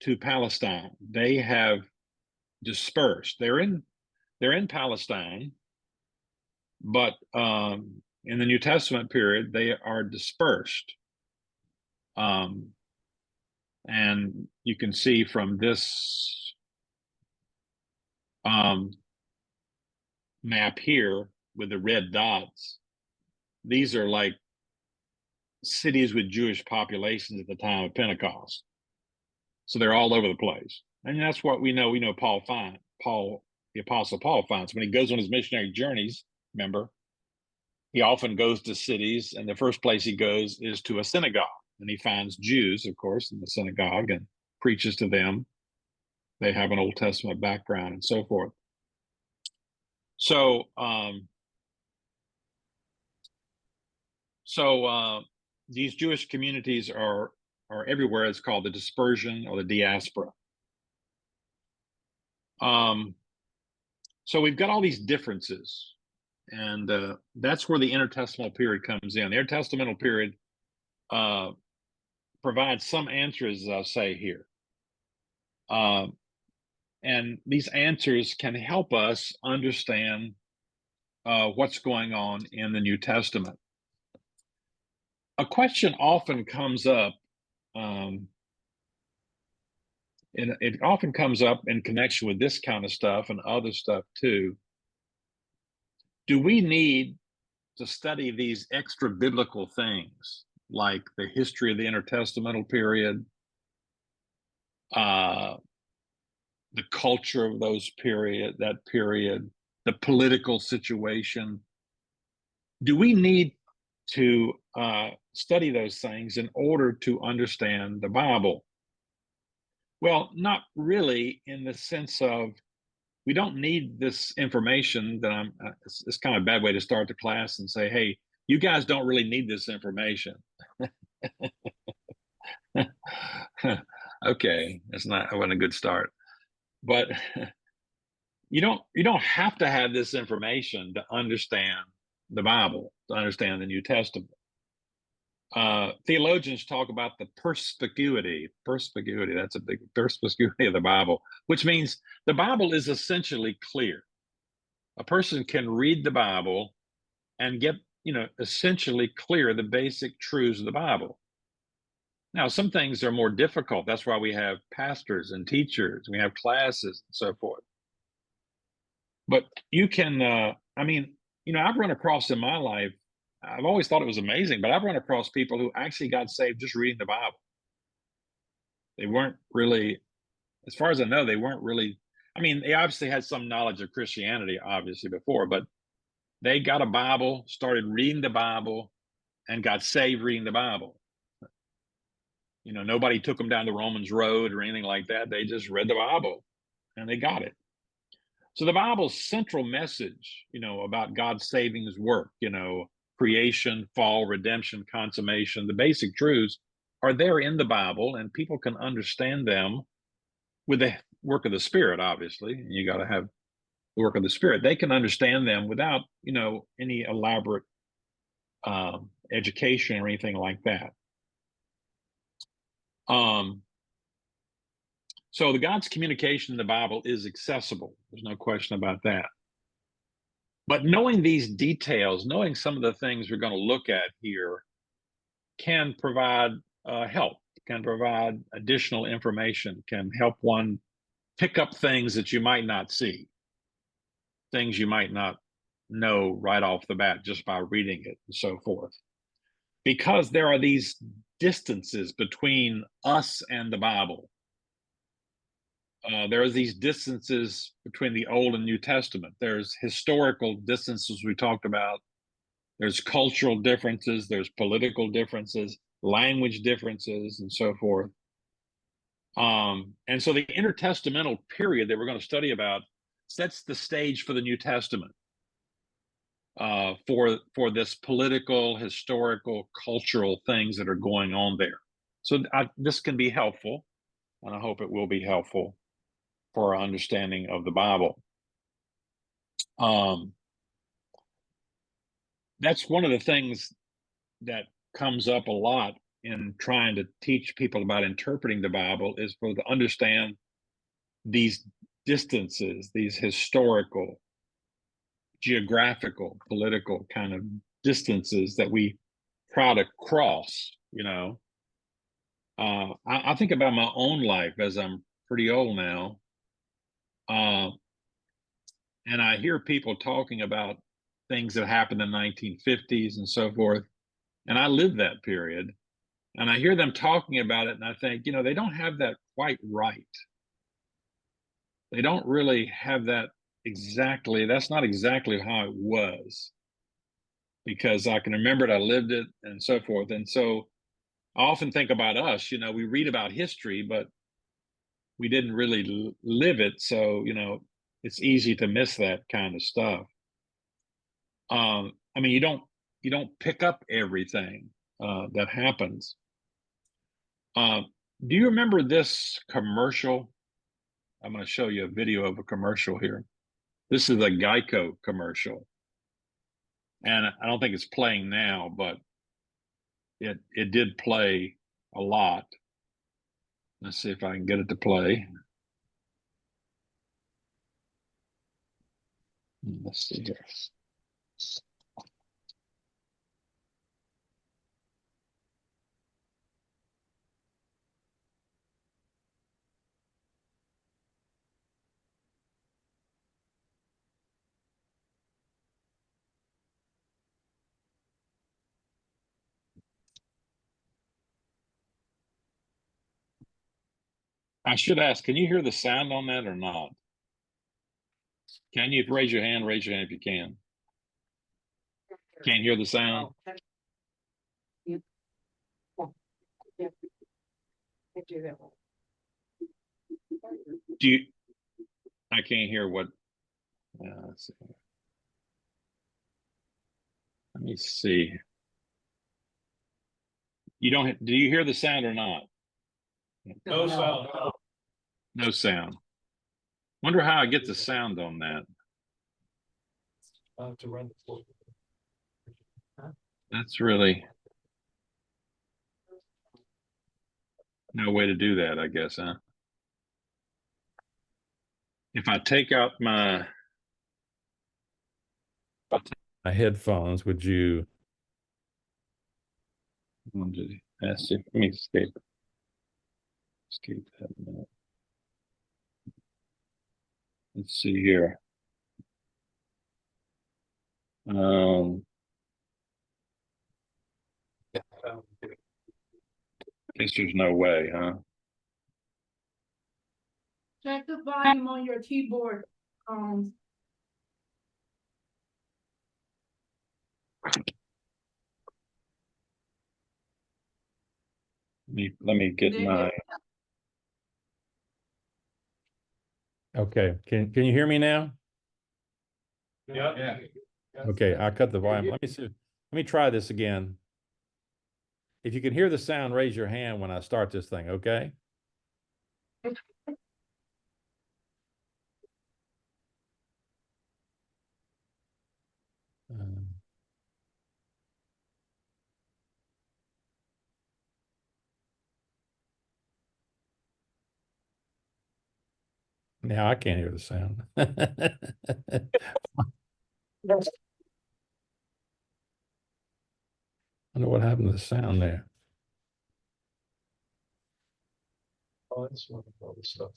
to Palestine. They have dispersed. They're in Palestine, but in the New Testament period, they are dispersed. And you can see from this map here with the red dots, these are like cities with Jewish populations at the time of Pentecost. So they're all over the place. And that's what we know. We know the Apostle Paul finds when he goes on his missionary journeys, remember, he often goes to cities, and the first place he goes is to a synagogue. And he finds Jews, of course, in the synagogue and preaches to them. They have an Old Testament background and so forth. So, these Jewish communities are everywhere. It's called the dispersion or the diaspora. So we've got all these differences, and that's where the intertestamental period comes in. The intertestamental period provides some answers, as I'll say here. And these answers can help us understand what's going on in the New Testament. A question often comes up, and it often comes up in connection with this kind of stuff and other stuff too. Do we need to study these extra biblical things like the history of the intertestamental period, the culture of that period, the political situation? Do we need to study those things in order to understand the Bible? Well, not really, in the sense of we don't need this information that it's kind of a bad way to start the class and say, hey, you guys don't really need this information. Okay, that wasn't a good start. But you don't have to have this information to understand the Bible, to understand the New Testament. Theologians talk about the perspicuity, that's a big perspicuity of the Bible, which means the Bible is essentially clear. A person can read the Bible and get, essentially clear the basic truths of the Bible. Now, some things are more difficult. That's why we have pastors and teachers, we have classes and so forth. But you can, I mean, I've run across in my life, I've always thought it was amazing, but I've run across people who actually got saved just reading the Bible. They weren't really, as far as I know, they weren't really, I mean, they obviously had some knowledge of Christianity, obviously, before, but they got a Bible, started reading the Bible, and got saved reading the Bible. Nobody took them down the Romans road or anything like that. They just read the Bible and they got it. So the Bible's central message, about God's saving his work, creation, fall, redemption, consummation, the basic truths are there in the Bible, and people can understand them with the work of the Spirit, obviously. And you got to have the work of the Spirit. They can understand them without, any elaborate education or anything like that. So the God's communication in the Bible is accessible. There's no question about that. But knowing these details, knowing some of the things we're going to look at here, can provide help, can provide additional information, can help one pick up things that you might not see, things you might not know right off the bat just by reading it and so forth. Because there are these distances between us and the Bible. There are these distances between the Old and New Testament. There's historical distances we talked about. There's cultural differences. There's political differences, language differences, and so forth. And so the intertestamental period that we're going to study about sets the stage for the New Testament, for this political, historical, cultural things that are going on there. So this can be helpful, and I hope it will be helpful for our understanding of the Bible. That's one of the things that comes up a lot in trying to teach people about interpreting the Bible, is for to understand these distances, these historical, geographical, political kind of distances that we try to cross. I think about my own life, as I'm pretty old now. And I hear people talking about things that happened in the 1950s and so forth. And I lived that period. And I hear them talking about it, and I think, they don't have that quite right. They don't really have that exactly. That's not exactly how it was. Because I can remember it, I lived it, and so forth. And so I often think about us, we read about history, but we didn't really live it. So, it's easy to miss that kind of stuff. I mean, you don't pick up everything that happens. Do you remember this commercial? I'm going to show you a video of a commercial here. This is a Geico commercial, and I don't think it's playing now, but it did play a lot. Let's see if I can get it to play. Let's see here. I should ask, can you hear the sound on that or not? Can you raise your hand? Raise your hand if you can. Can't hear the sound? Do you? I can't hear what. Let's see. Let me see. You don't. Do you hear the sound or not? No sound. No sound. Wonder how I get the sound on that. To run the floor. That's really no way to do that, I guess, huh? If I take out my headphones, would you? Let's see. Let me escape that a minute. Let's see here. Guess there's no way, huh? Check the volume on your keyboard. Let me get my. Okay, can you hear me now? Yeah. Okay, I cut the volume. Let me see. Let me try this again. If you can hear the sound, raise your hand when I start this thing, okay? Now I can't hear the sound. I wonder what happened to the sound there. Oh, that's one of all the stuff.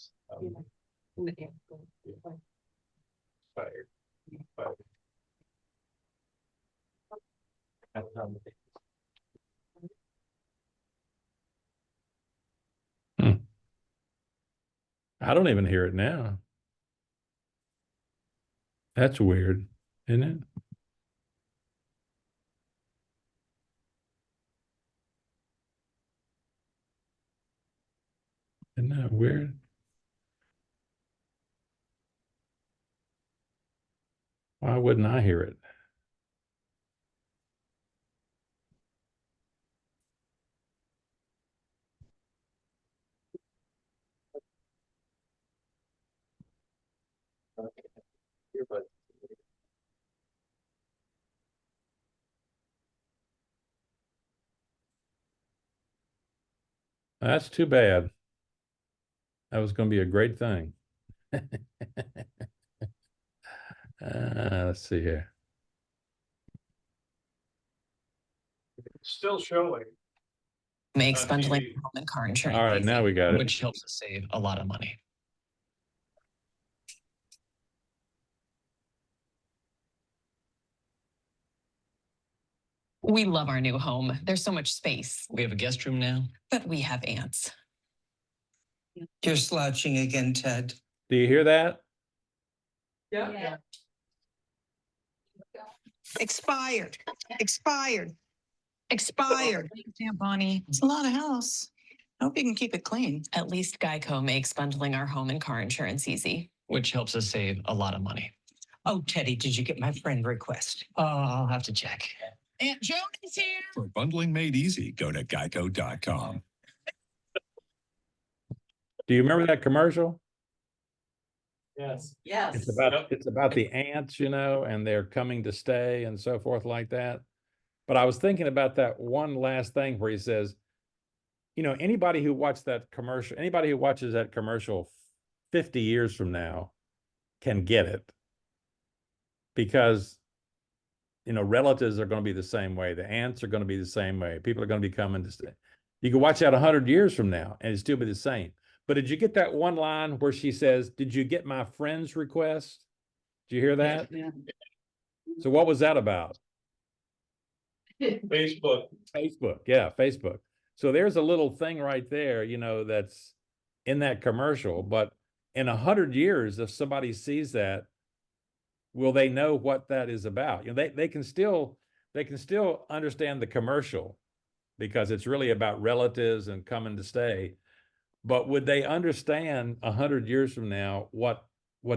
Fired. Fired. I don't even hear it now. That's weird, isn't it? Isn't that weird? Why wouldn't I hear it? That's too bad. That was going to be a great thing. Let's see here. Still showing. Makes On bundling TV. home and car insurance. All right, now we got it. Which helps us save a lot of money. We love our new home. There's so much space. We have a guest room now. But we have ants. You're slouching again, Ted. Do you hear that? Yeah. Expired, expired, expired. Damn, Bonnie. It's a lot of house. I hope you can keep it clean. At least Geico makes bundling our home and car insurance easy. Which helps us save a lot of money. Oh, Teddy, did you get my friend request? Oh, I'll have to check. Aunt Joan is here. For bundling made easy, go to geico.com. Do you remember that commercial? Yes. Yes. It's about the ants, you know, and they're coming to stay and so forth like that. But I was thinking about that one last thing where he says, you know, anybody who watched that commercial, anybody who watches that commercial 50 years from now can get it. Because, you know, relatives are going to be the same way. The ants are going to be the same way. People are going to be coming to stay. You can watch that 100 years from now and it'll still be the same. But did you get that one line where she says, "Did you get my friend's request?" Did you hear that? Yeah. So what was that about? Facebook. Facebook. Yeah, Facebook. So there's a little thing right there, you know, that's in that commercial. But in 100 years, if somebody sees that, will they know what that is about? You know, they can still understand the commercial because it's really about relatives and coming to stay. But would they understand 100 years from now what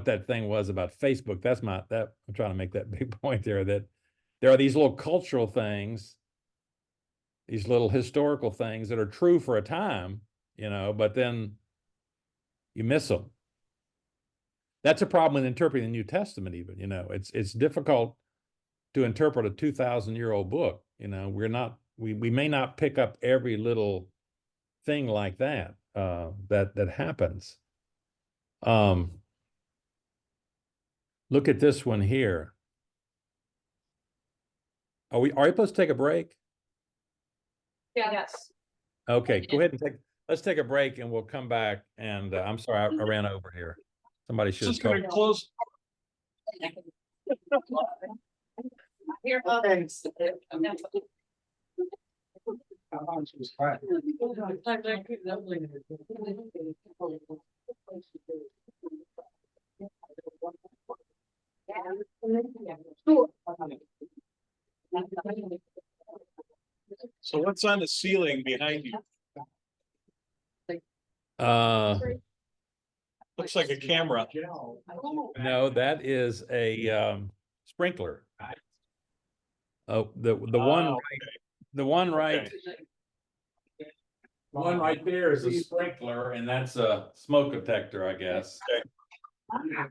that thing was about Facebook? I'm trying to make that big point there, that there are these little cultural things, these little historical things that are true for a time, you know, but then you miss them. That's a problem in interpreting the New Testament even, you know. It's difficult to interpret a 2,000-year-old book, you know. We may not pick up every little thing like that. That happens. Look at this one here. Are you supposed to take a break? Yes. Okay, go ahead and let's take a break and we'll come back. And I'm sorry, I ran over here. Somebody should have Just gonna told. close. Here, thanks. So what's on the ceiling behind you? Looks like a camera. No, that is a sprinkler. Oh, the one, the one right, the one right there is a sprinkler, and that's a smoke detector, I guess.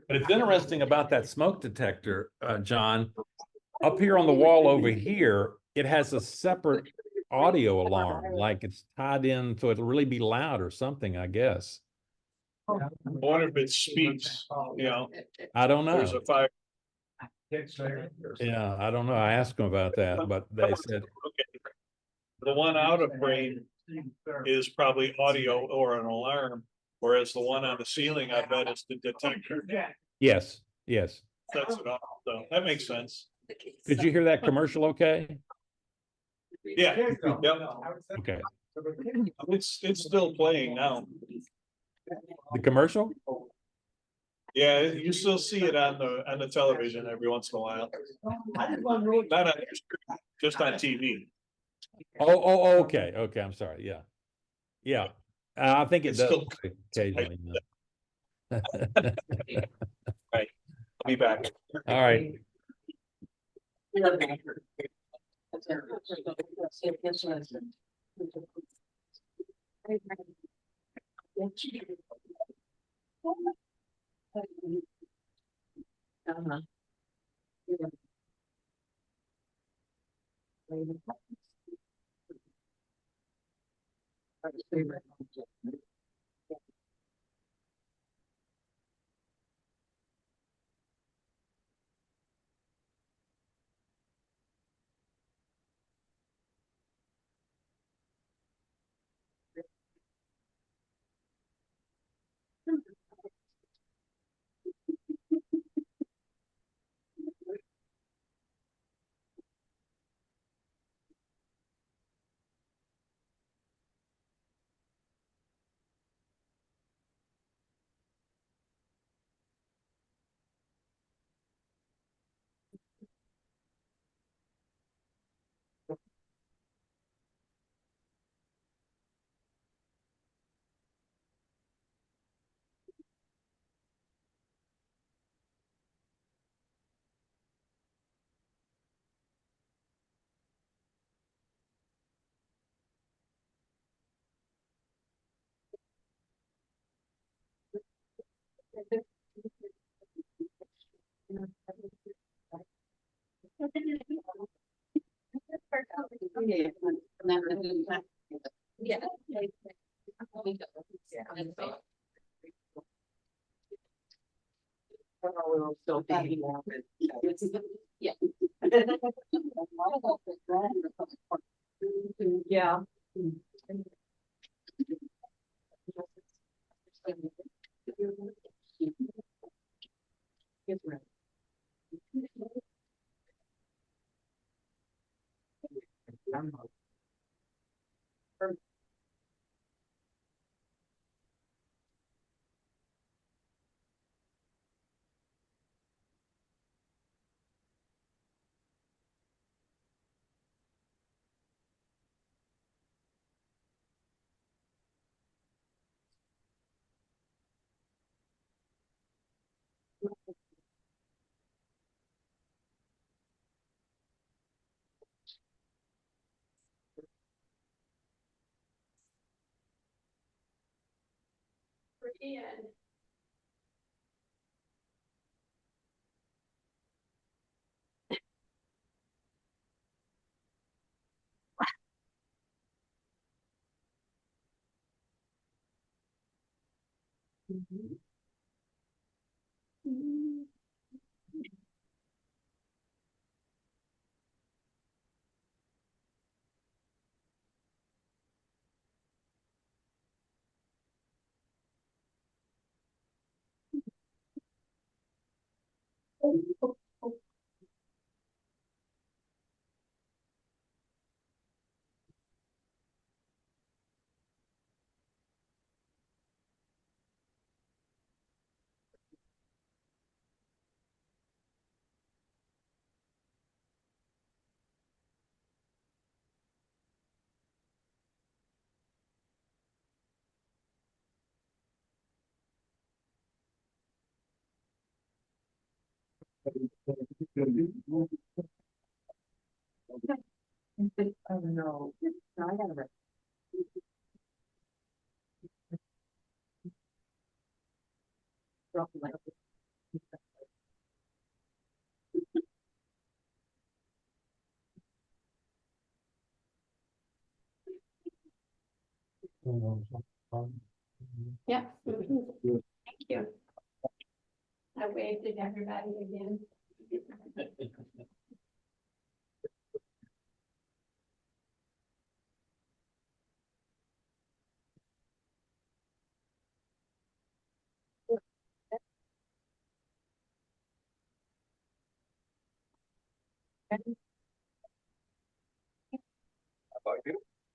But it's interesting about that smoke detector, John. Up here on the wall over here, it has a separate audio alarm, like it's tied in, so it'll really be loud or something, I guess. I wonder if it speaks, you know, I don't know. there's a fire. Yeah, I don't know. I asked them about that, but they said, The one out of frame is probably audio or an alarm, whereas the one on the ceiling, I bet is the detector. yes, yes. That's it off, so that makes sense. Did you hear that commercial okay? Yeah, yep. Okay. It's still playing now. The commercial? Yeah, you still see it on the television every once in a while. Not on your screen, just on TV. Oh, okay, okay, I'm sorry, yeah. Yeah, I think it It's does still- occasionally. I'll be back. All right, Yeah. Oh, no. No, I gotta. Drop like. Yeah. Thank you. I waved at everybody again.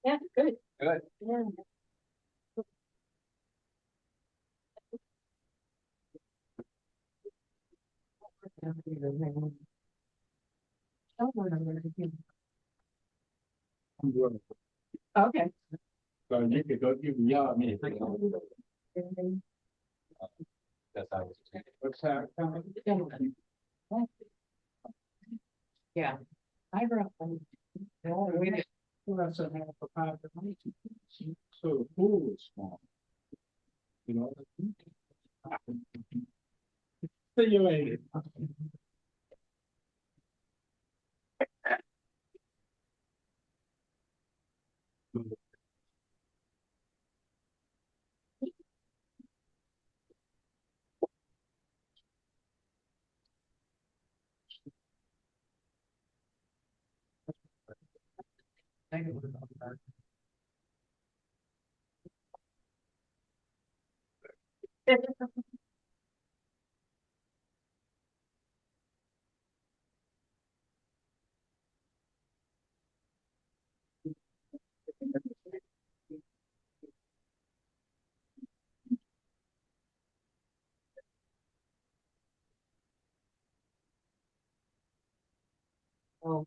Yeah, good. Good. Yeah. Okay. So you could go, you can yell at me. That's how. What's that? Yeah. I grew up on. Who else had a product of money? So the pool was small. You know? See you later. Oh.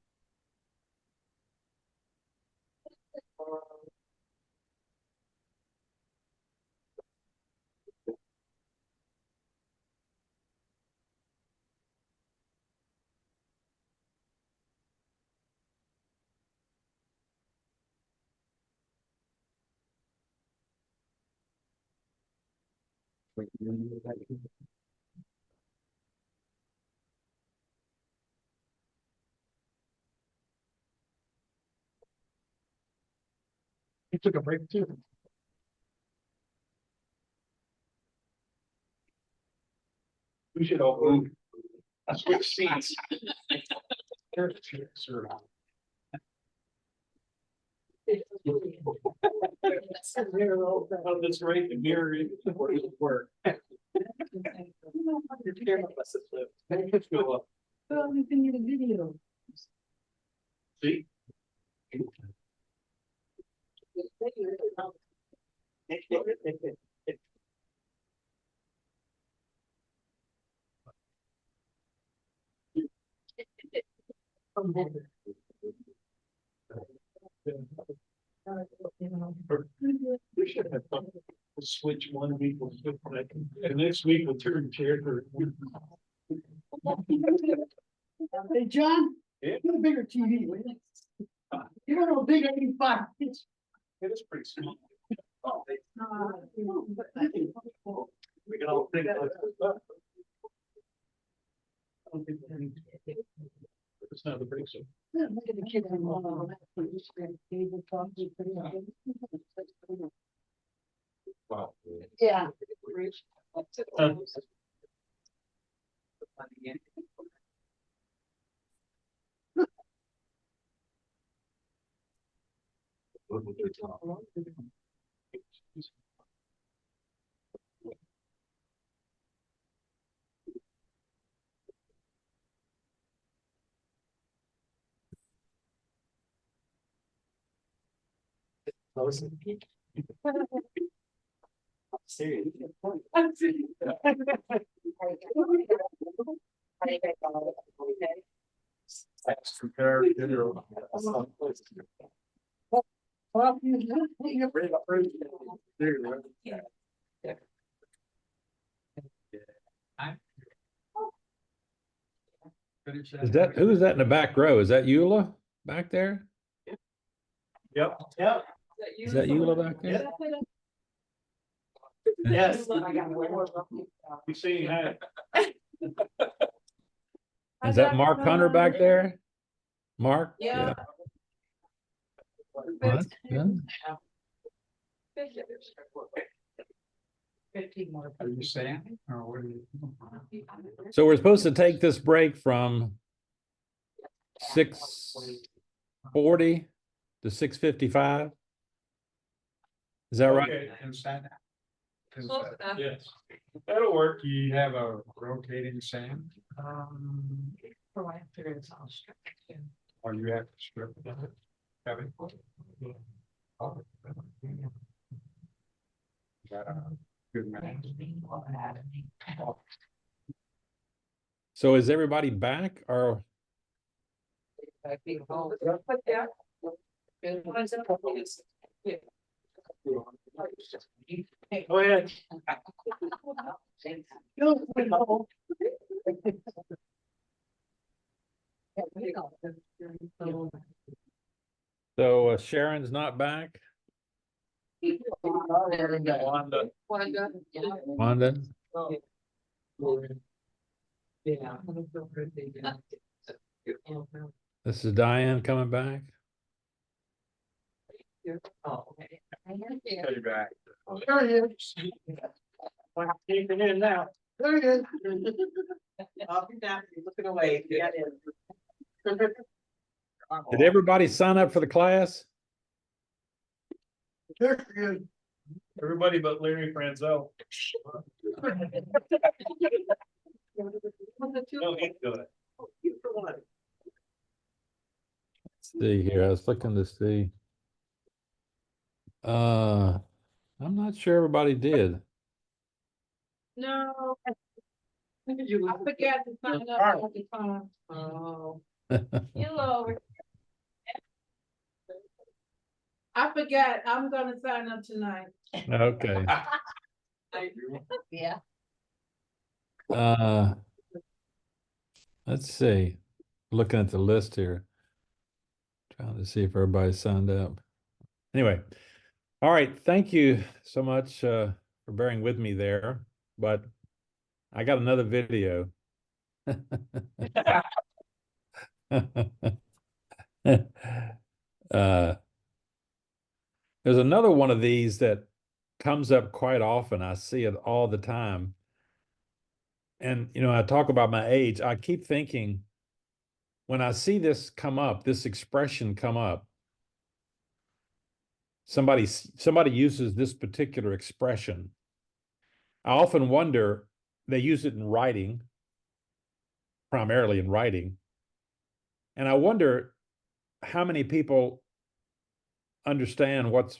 He took a break too. We should all move. Switch seats. Oh, that's right, the mirror is work. Let's go up. Well, you can get a video. See? We should have done, we'll switch one week, we'll switch that, and next week we'll turn chair for. Hey, John, Yeah. get a bigger TV, will you? You don't know, big 85. It is pretty small. We can all think like that. It's not the break, so. Look at the kids in Wow. Yeah. Serious. Well, you Is that, who is that in the back row? Is that Eula back there? Yep. Yep. Is that Eula back there? Yes. You see, hi. Is that Mark Hunter back there? Mark? Yeah. What? Yeah. 15 more. Are you saying, or what are you? So we're supposed to take this break from 6:40 to 6:55. Is that right? Okay. Inside. Yes, that'll work. Do you have a rotating sand, Oh, I figured it's all straight. or you have to strip it? Have it? Oh. Is that a good man? So is everybody back or? Go ahead. So Sharon's not back? Wanda. Wanda? This is Diane coming back? Stay back. There he is. Keep it in now. There he is. I'll be down, looking away. Yeah, Did everybody sign up for the class? There he is. Everybody but Larry Franzel. No, he's good. Let's see here. I was looking to see. I'm not sure everybody did. No. I forgot to sign up all the time. Oh. Hello. I forgot, I'm gonna sign up tonight. Okay. Yeah. Let's see. Looking at the list here. Trying to see if everybody signed up. Anyway, all right. Thank you so much for bearing with me there. But I got another video. There's another one of these that comes up quite often. I see it all the time. And, you know, I talk about my age. I keep thinking when I see this come up, this expression come up, somebody uses this particular expression. I often wonder, they use it in writing, primarily in writing. And I wonder how many people understand what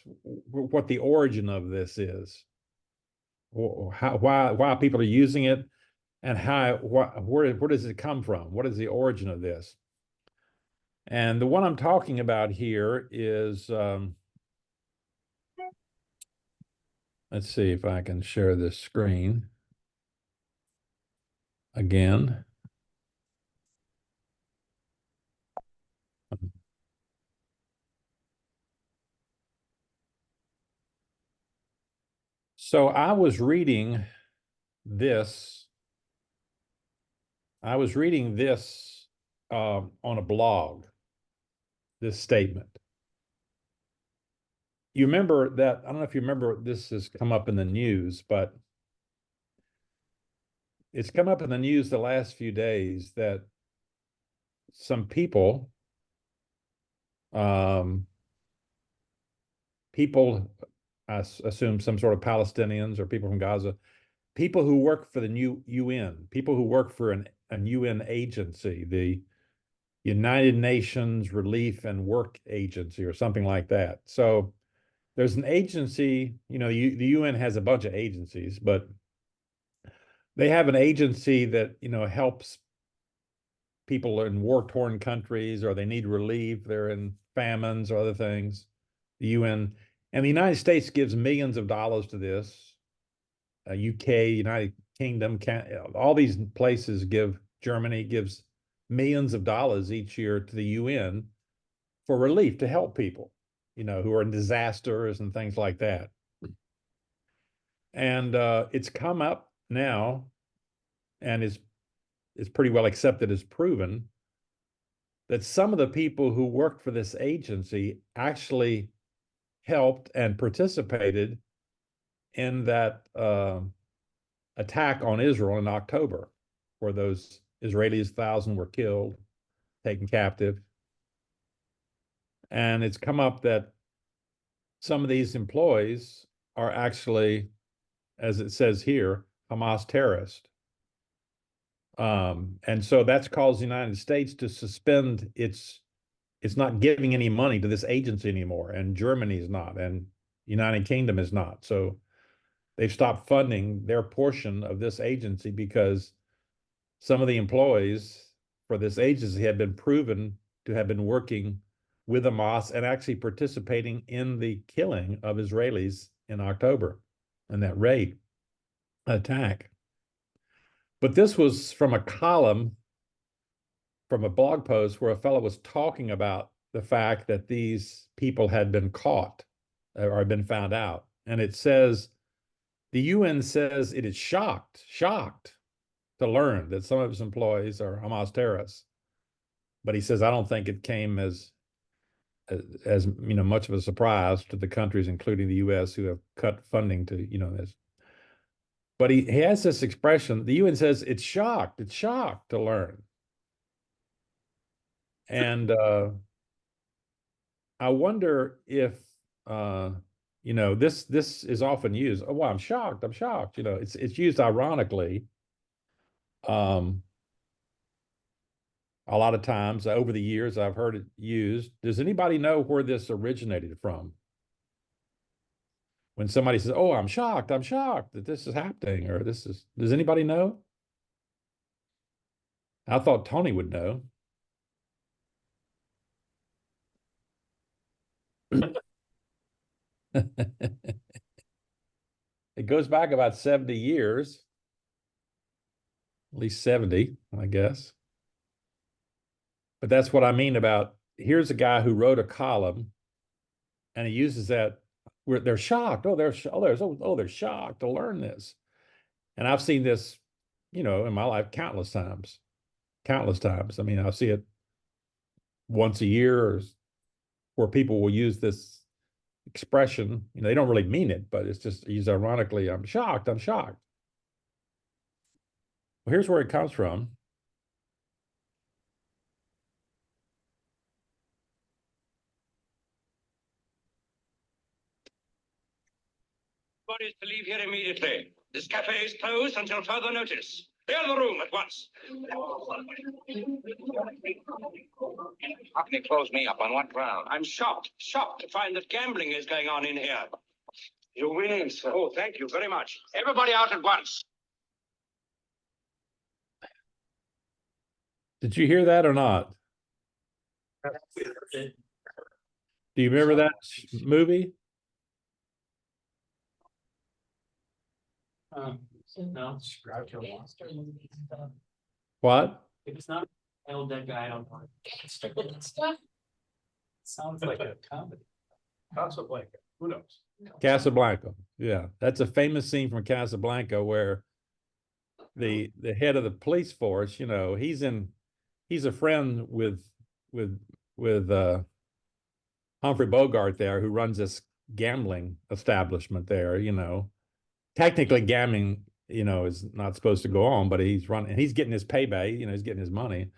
the origin of this is, or why people are using it, and where does it come from? What is the origin of this? And the one I'm talking about here is, let's see if I can share this screen again. So I was reading this. On a blog, this statement. You remember that, I don't know if you remember, this has come up in the news, but it's come up in the news the last few days that some people, I assume some sort of Palestinians or people from Gaza, people who work for the new UN, people who work for a UN agency, the United Nations Relief and Work Agency or something like that. So there's an agency, you know, the UN has a bunch of agencies, but they have an agency that, you know, helps people in war-torn countries, or they need relief, they're in famines or other things. The UN and the United States gives millions of dollars to this. UK, United Kingdom, all these places give. Germany gives millions of dollars each year to the UN for relief to help people, who are in disasters and things like that. And it's come up now and is pretty well accepted as proven that some of the people who worked for this agency actually helped and participated in that attack on Israel in October, where those Israelis, 1,000 were killed, taken captive. And it's come up that some of these employees are actually, as it says here, Hamas terrorists. And so that's caused the United States to suspend it's not giving any money to this agency anymore, and Germany is not, and United Kingdom is not. So they've stopped funding their portion of this agency because some of the employees for this agency had been proven to have been working with Hamas and actually participating in the killing of Israelis in October and that raid attack. But this was from a column, from a blog post where a fellow was talking about the fact that these people had been caught or had been found out. And it says, the UN says it is shocked to learn that some of its employees are Hamas terrorists. But he says, I don't think it came as much of a surprise to the countries, including the US, who have cut funding to, this. But he has this expression, the UN says it's shocked to learn. And I wonder if, this is often used. Oh, well, I'm shocked. It's used ironically. A lot of times over the years, I've heard it used. Does anybody know where this originated from? When somebody says, oh, I'm shocked that this is happening, or does anybody know? I thought Tony would know. It goes back about 70 years, at least 70, I guess. But that's what I mean about, here's a guy who wrote a column and he uses that, where they're shocked. They're shocked to learn this. And I've seen this, in my life countless times. I mean, I see it once a year, where people will use this expression. They don't really mean it, but it's just used ironically. I'm shocked. Well, here's where it comes from. Everybody is to leave here immediately. This cafe is closed until further notice. Clear the room at once. How can you close me up? On what ground? I'm shocked to find that gambling is going on in here. You're winning, sir. Oh, thank you very much. Everybody out at once. Did you hear that or not? Do you remember that movie? No. What? If it's not my old dead guy, I don't know. Sounds like a comedy. Casablanca, who knows? Casablanca. Yeah, that's a famous scene from Casablanca where the head of the police force, he's a friend with Humphrey Bogart there, who runs this gambling establishment there. Technically gambling, is not supposed to go on, but he's getting his payday, he's getting his money.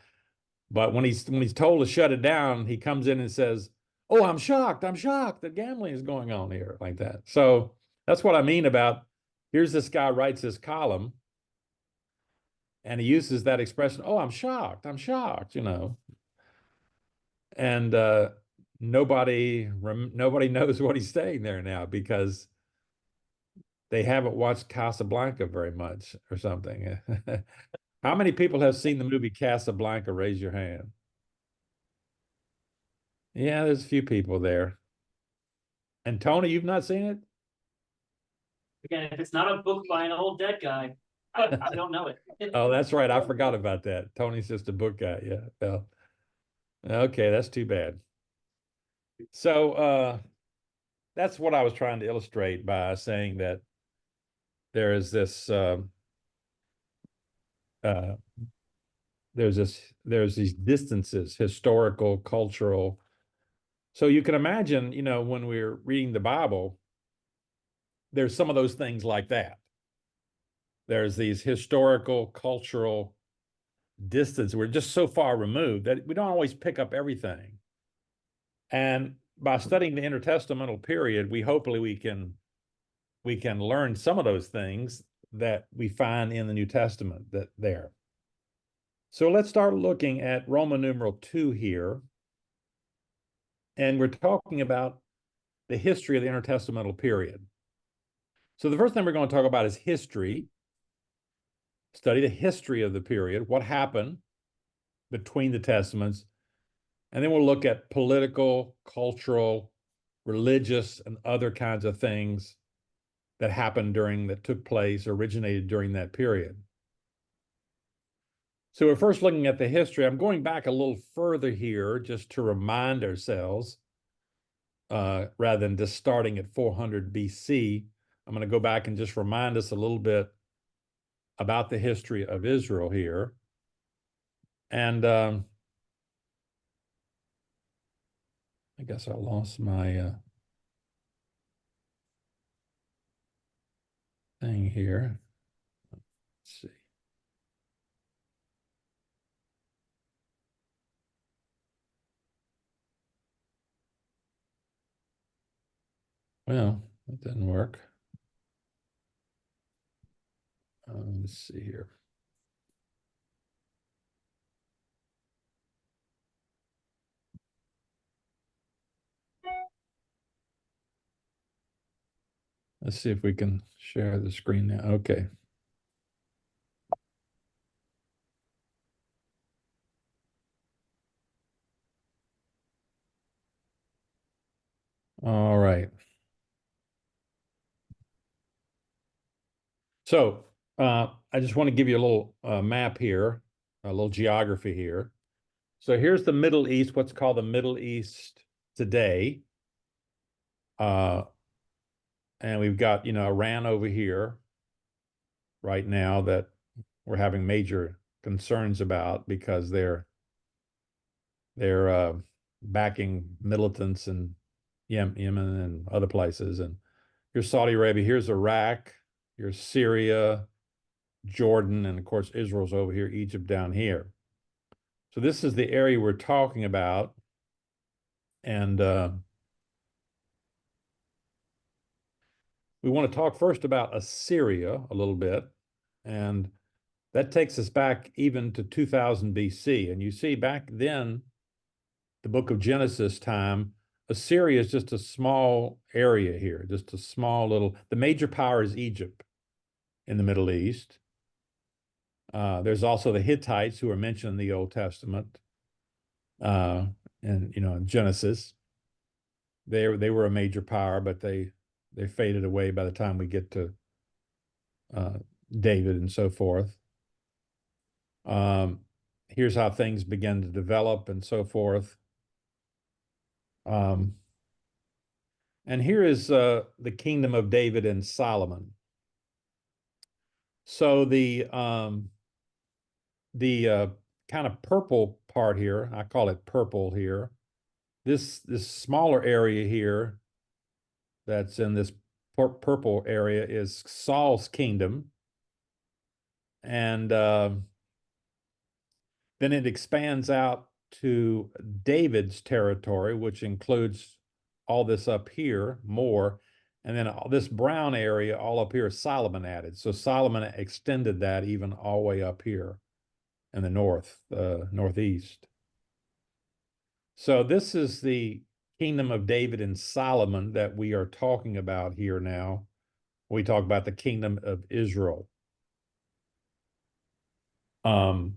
But when he's told to shut it down, he comes in and says, oh, I'm shocked that gambling is going on here, like that. So that's what I mean about, here's this guy writes this column and he uses that expression, oh, I'm shocked, and nobody knows what he's saying there now, because they haven't watched Casablanca very much or something. How many people have seen the movie Casablanca? Raise your hand. Yeah, there's a few people there. And Tony, you've not seen it? Again, if it's not a book by an old dead guy, I don't know it. Oh, that's right. I forgot about that. Tony's just a book guy. Yeah. Well, okay, that's too bad. So that's what I was trying to illustrate by saying that there is this uh, there's these distances, historical, cultural. So you can imagine, when we're reading the Bible, there's some of those things like that. There's these historical, cultural distance. We're just so far removed that we don't always pick up everything. And by studying the intertestamental period, hopefully we can learn some of those things that we find in the New Testament there. So let's start looking at Roman numeral 2 here. And we're talking about the history of the intertestamental period. So the first thing we're going to talk about is history. Study the history of the period, what happened between the testaments, and then we'll look at political, cultural, religious, and other kinds of things that happened that took place, originated during that period. So we're first looking at the history. I'm going back a little further here just to remind ourselves, rather than just starting at 400 BC. I'm going to go back and just remind us a little bit about the history of Israel here. And I guess I lost my thing here. Let's see. Well, that didn't work. Let's see here. Let's see if we can share the screen now. Okay. All right. So I just want to give you a little map here, a little geography here. So here's the Middle East, what's called the Middle East today. And we've got, Iran over here right now that we're having major concerns about because they're backing militants in Yemen and other places. And here's Saudi Arabia, here's Iraq, here's Syria, Jordan, and of course Israel's over here, Egypt down here. So this is the area we're talking about. And we want to talk first about Assyria a little bit. And that takes us back even to 2000 BC. And you see back then, the book of Genesis time, Assyria is just a small area here, just a small little, the major power is Egypt in the Middle East. There's also the Hittites who are mentioned in the Old Testament, and in Genesis. They were a major power, but they faded away by the time we get to David and so forth. Here's how things begin to develop and so forth. And here is the kingdom of David and Solomon. So the kind of purple part here, I call it purple here. This smaller area here that's in this purple area is Saul's kingdom. And then it expands out to David's territory, which includes all this up here more. And then all this brown area all up here, Solomon added. So Solomon extended that even all the way up here in the northeast. So this is the kingdom of David and Solomon that we are talking about here now. We talk about the kingdom of Israel. Now,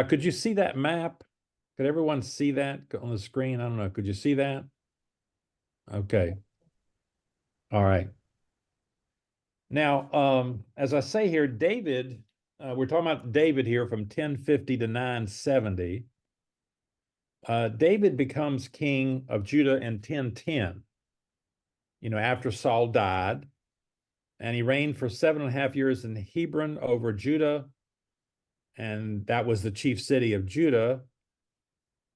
could you see that map? Could everyone see that on the screen? I don't know. Could you see that? Okay. All right. Now, as I say here, David, we're talking about David here from 1050 to 970. David becomes king of Judah in 1010, after Saul died. And he reigned for 7.5 years in Hebron over Judah. And that was the chief city of Judah.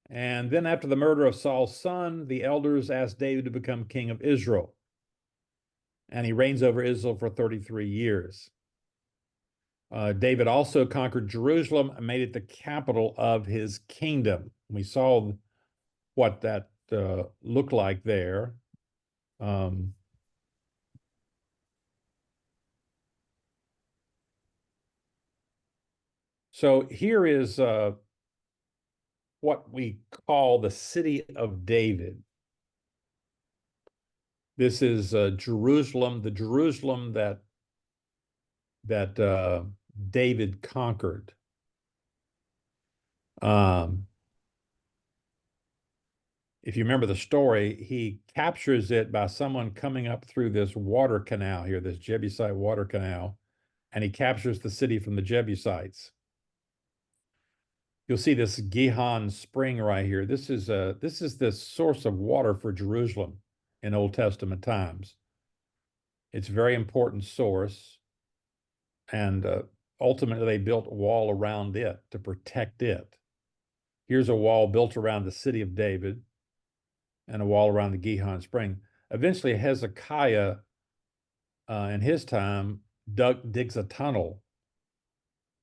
And then after the murder of Saul's son, the elders asked David to become king of Israel. And he reigns over Israel for 33 years. David also conquered Jerusalem and made it the capital of his kingdom. We saw what that looked like there. So here is what we call the city of David. This is Jerusalem, the Jerusalem that David conquered. If you remember the story, he captures it by someone coming up through this water canal here, this Jebusite water canal, and he captures the city from the Jebusites. You'll see this Gihon spring right here. This is the source of water for Jerusalem in Old Testament times. It's a very important source, and ultimately they built a wall around it to protect it. Here's a wall built around the city of David and a wall around the Gihon spring. Eventually Hezekiah, in his time, digs a tunnel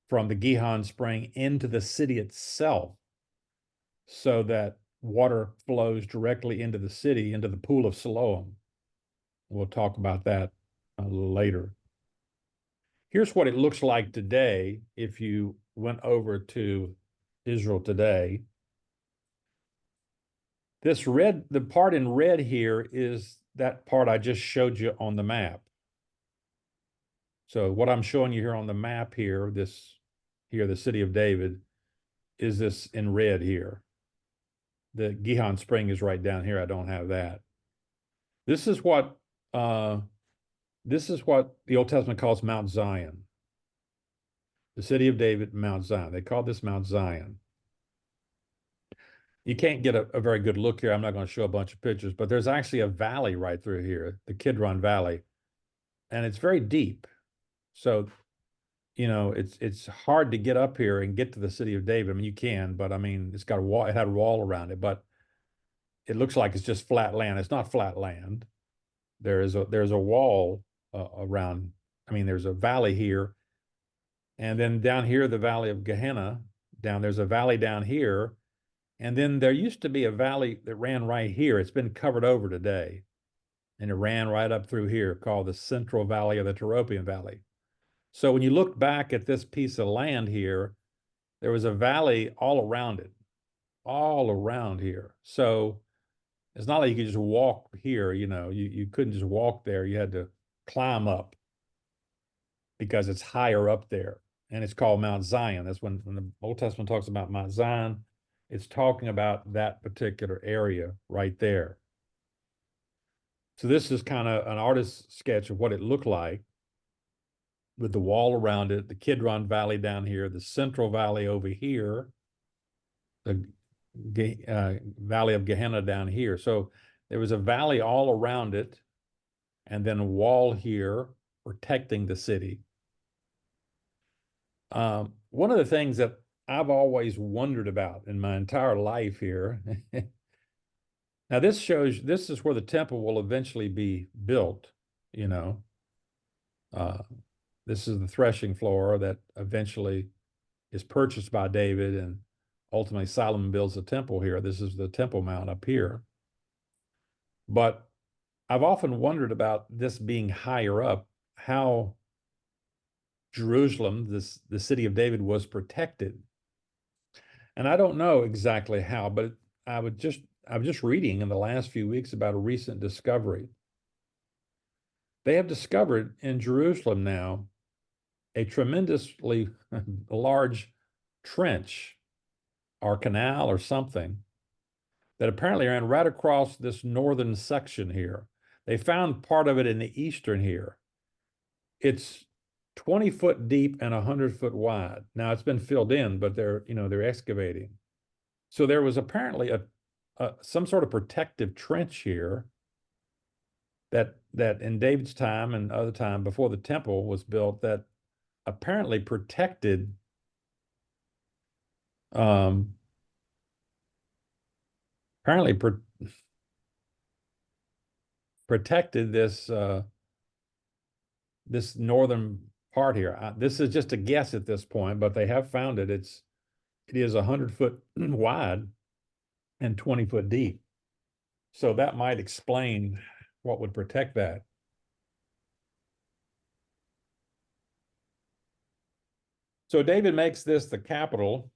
from the Gihon spring into the city itself so that water flows directly into the city, into the pool of Siloam. We'll talk about that a little later. Here's what it looks like today if you went over to Israel today. The part in red here is that part I just showed you on the map. So what I'm showing you here on the map here, the city of David, is this in red here. The Gihon spring is right down here. I don't have that. This is what the Old Testament calls Mount Zion. The city of David, Mount Zion. They call this Mount Zion. You can't get a very good look here. I'm not going to show a bunch of pictures, but there's actually a valley right through here, the Kidron Valley, and it's very deep. So, it's hard to get up here and get to the city of David. I mean, you can, but I mean, it's got a wall. It had a wall around it, but it looks like it's just flat land. It's not flat land. There's a wall around. I mean, there's a valley here, and then down here, the Valley of Gehenna. There's a valley down here. And then there used to be a valley that ran right here. It's been covered over today. And it ran right up through here called the Central Valley or the Tyropoeon Valley. So when you look back at this piece of land here, there was a valley all around it, all around here. So it's not like you could just walk here, you couldn't just walk there. You had to climb up because it's higher up there. And it's called Mount Zion. That's when the Old Testament talks about Mount Zion, it's talking about that particular area right there. So this is kind of an artist's sketch of what it looked like with the wall around it, the Kidron Valley down here, the Central Valley over here, the Valley of Gehenna down here. So there was a valley all around it, and then a wall here protecting the city. One of the things that I've always wondered about in my entire life here. Now this is where the temple will eventually be built, This is the threshing floor that eventually is purchased by David, and ultimately Solomon builds the temple here. This is the Temple Mount up here. But I've often wondered about this being higher up, how Jerusalem, the city of David, was protected. And I don't know exactly how, but I was just reading in the last few weeks about a recent discovery. They have discovered in Jerusalem now a tremendously large trench or canal or something that apparently ran right across this northern section here. They found part of it in the eastern here. it's 20 foot deep and 100 foot wide. Now it's been filled in, but they're excavating. So there was apparently some sort of protective trench here that in David's time and other time before the temple was built that apparently protected protected this this northern part here. This is just a guess at this point, but they have found it. It is 100 foot wide and 20 foot deep. So that might explain what would protect that. So David makes this the capital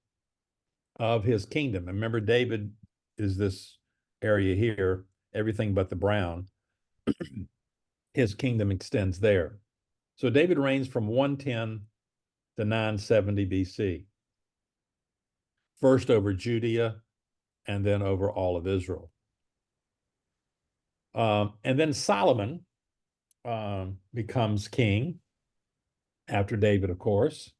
of his kingdom. And remember, David is this area here, everything but the brown. His kingdom extends there. So David reigns from 110 to 970 BC. First over Judea and then over all of Israel. And then Solomon becomes king after David, of course.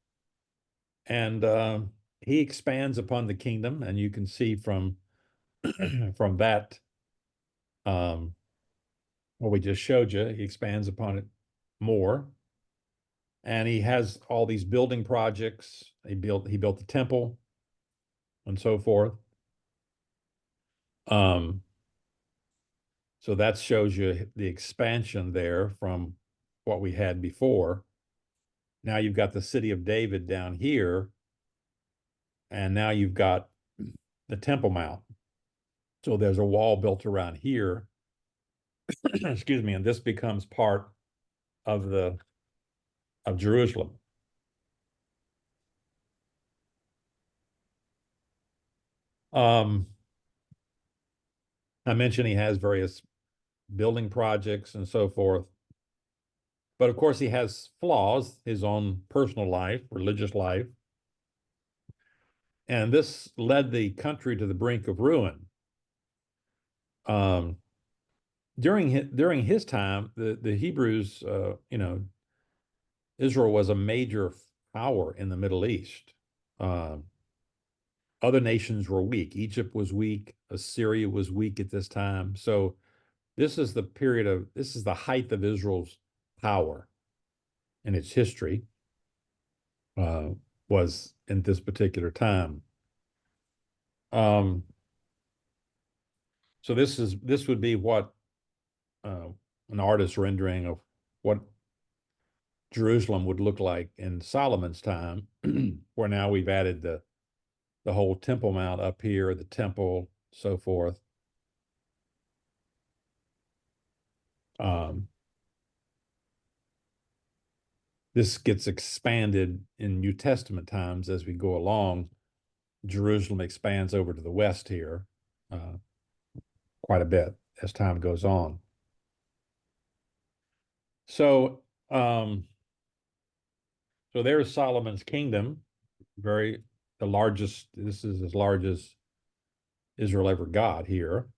And he expands upon the kingdom, and you can see from from that what we just showed you, he expands upon it more. And he has all these building projects. He built the temple and so forth. So that shows you the expansion there from what we had before. Now you've got the city of David down here, and now you've got the Temple Mount. So there's a wall built around here. Excuse me, and this becomes part of Jerusalem. I mentioned he has various building projects and so forth. But of course, he has flaws, his own personal life, religious life. And this led the country to the brink of ruin. During his time, the Hebrews, Israel was a major power in the Middle East. Other nations were weak. Egypt was weak. Assyria was weak at this time. So this is the height of Israel's power in its history, was in this particular time. So this would be what an artist's rendering of what Jerusalem would look like in Solomon's time, where now we've added the whole Temple Mount up here, the temple, so forth. This gets expanded in New Testament times as we go along. Jerusalem expands over to the west here quite a bit as time goes on. So there's Solomon's kingdom, the largest. This is as large as Israel ever got here.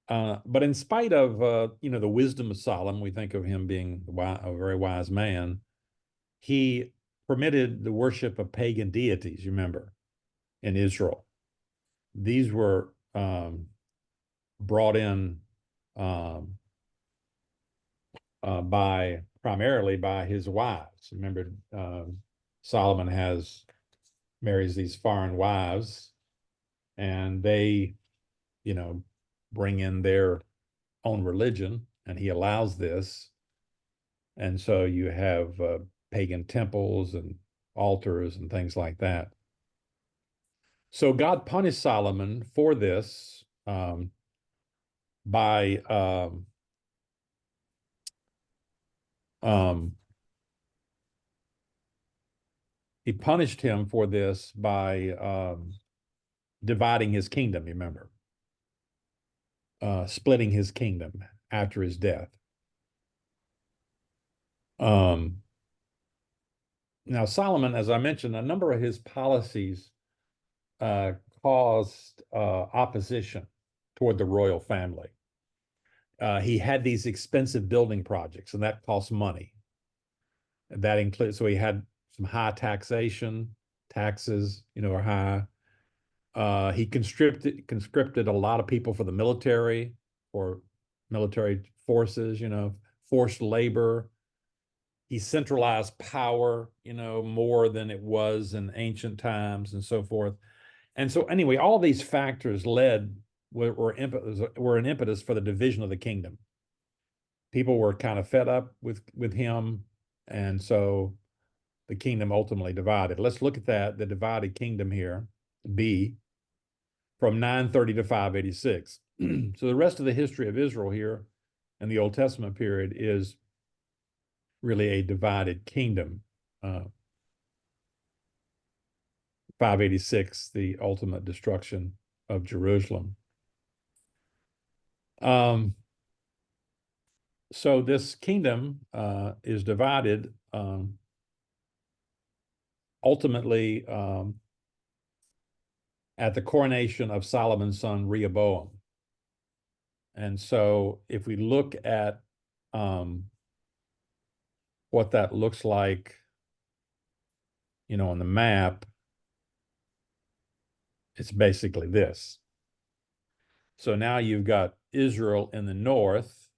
But in spite of the wisdom of Solomon, we think of him being a very wise man. He permitted the worship of pagan deities. You remember, in Israel, these were brought in primarily by his wives. Remember, Solomon marries these foreign wives, and they, bring in their own religion, and he allows this. And so you have pagan temples and altars and things like that. So God punished Solomon for this by he punished him for this by dividing his kingdom, remember, splitting his kingdom after his death. Now, Solomon, as I mentioned, a number of his policies caused opposition toward the royal family. He had these expensive building projects, and that cost money. That includes, so he had some high taxation, taxes, are high. He conscripted a lot of people for the military, for military forces, forced labor. He centralized power, more than it was in ancient times and so forth. And so anyway, all these factors were an impetus for the division of the kingdom. People were kind of fed up with him, and so the kingdom ultimately divided. Let's look at that, the divided kingdom here, B, from 930 to 586. So the rest of the history of Israel here in the Old Testament period is really a divided kingdom. 586, the ultimate destruction of Jerusalem. So this kingdom is divided ultimately at the coronation of Solomon's son Rehoboam. And so if we look at what that looks like, on the map, it's basically this. So now you've got Israel in the north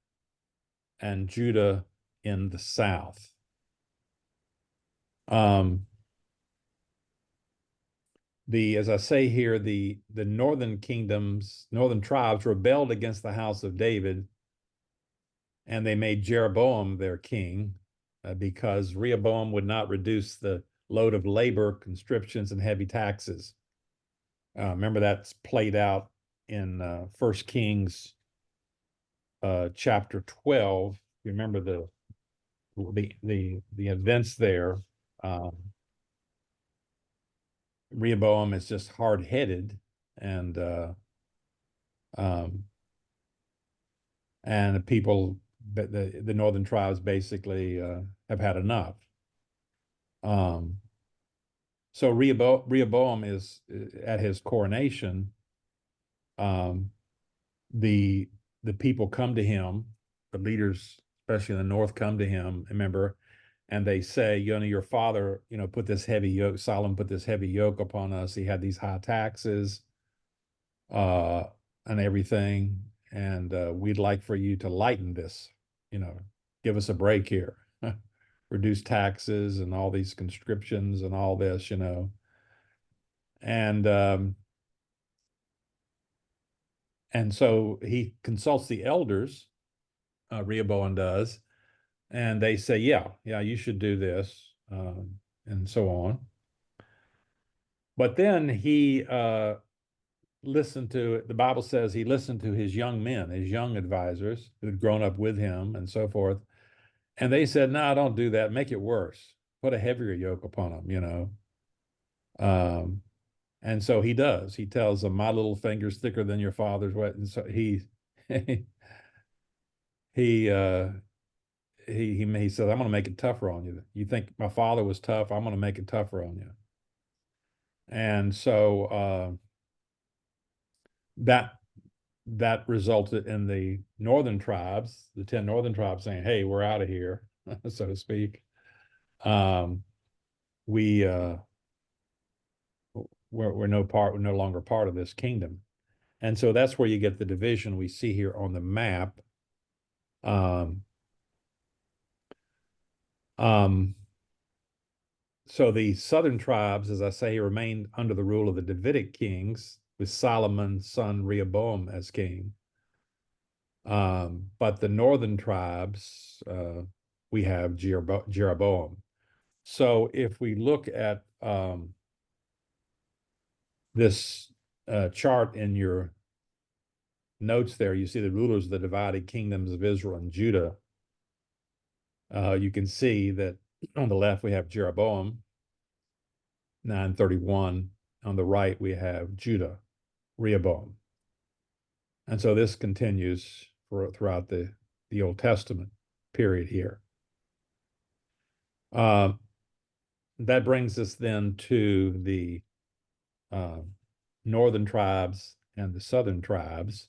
and Judah in the south. As I say here, the northern tribes rebelled against the house of David, and they made Jeroboam their king because Rehoboam would not reduce the load of labor, conscriptions, and heavy taxes. Remember that's played out in 1 Kings chapter 12. You remember the events there. Rehoboam is just hard-headed, and the people, the northern tribes basically have had enough. So Rehoboam is at his coronation. The people come to him, the leaders, especially in the north, come to him, remember, and they say, your father, put this heavy yoke, Solomon put this heavy yoke upon us. He had these high taxes and everything, and we'd like for you to lighten this, give us a break here. Reduce taxes and all these conscriptions and all this, and so he consults the elders, Rehoboam does, and they say, yeah, you should do this, and so on. But then he listened to, the Bible says he listened to his young men, his young advisors who had grown up with him and so forth. And they said, no, don't do that. Make it worse. Put a heavier yoke upon them, and so he does. He tells them, my little finger's thicker than your father's. And so he said, I'm going to make it tougher on you. You think my father was tough? I'm going to make it tougher on you. And so that resulted in the northern tribes, the 10 northern tribes, saying, hey, we're out of here, so to speak. We're no longer part of this kingdom. And so that's where you get the division we see here on the map. So the southern tribes, as I say, remained under the rule of the Davidic kings, with Solomon's son Rehoboam as king. But the northern tribes, we have Jeroboam. So if we look at this chart in your notes there, you see the rulers of the divided kingdoms of Israel and Judah. You can see that on the left we have Jeroboam, 931. On the right we have Judah, Rehoboam. And so this continues throughout the Old Testament period here. That brings us then to the northern tribes and the southern tribes.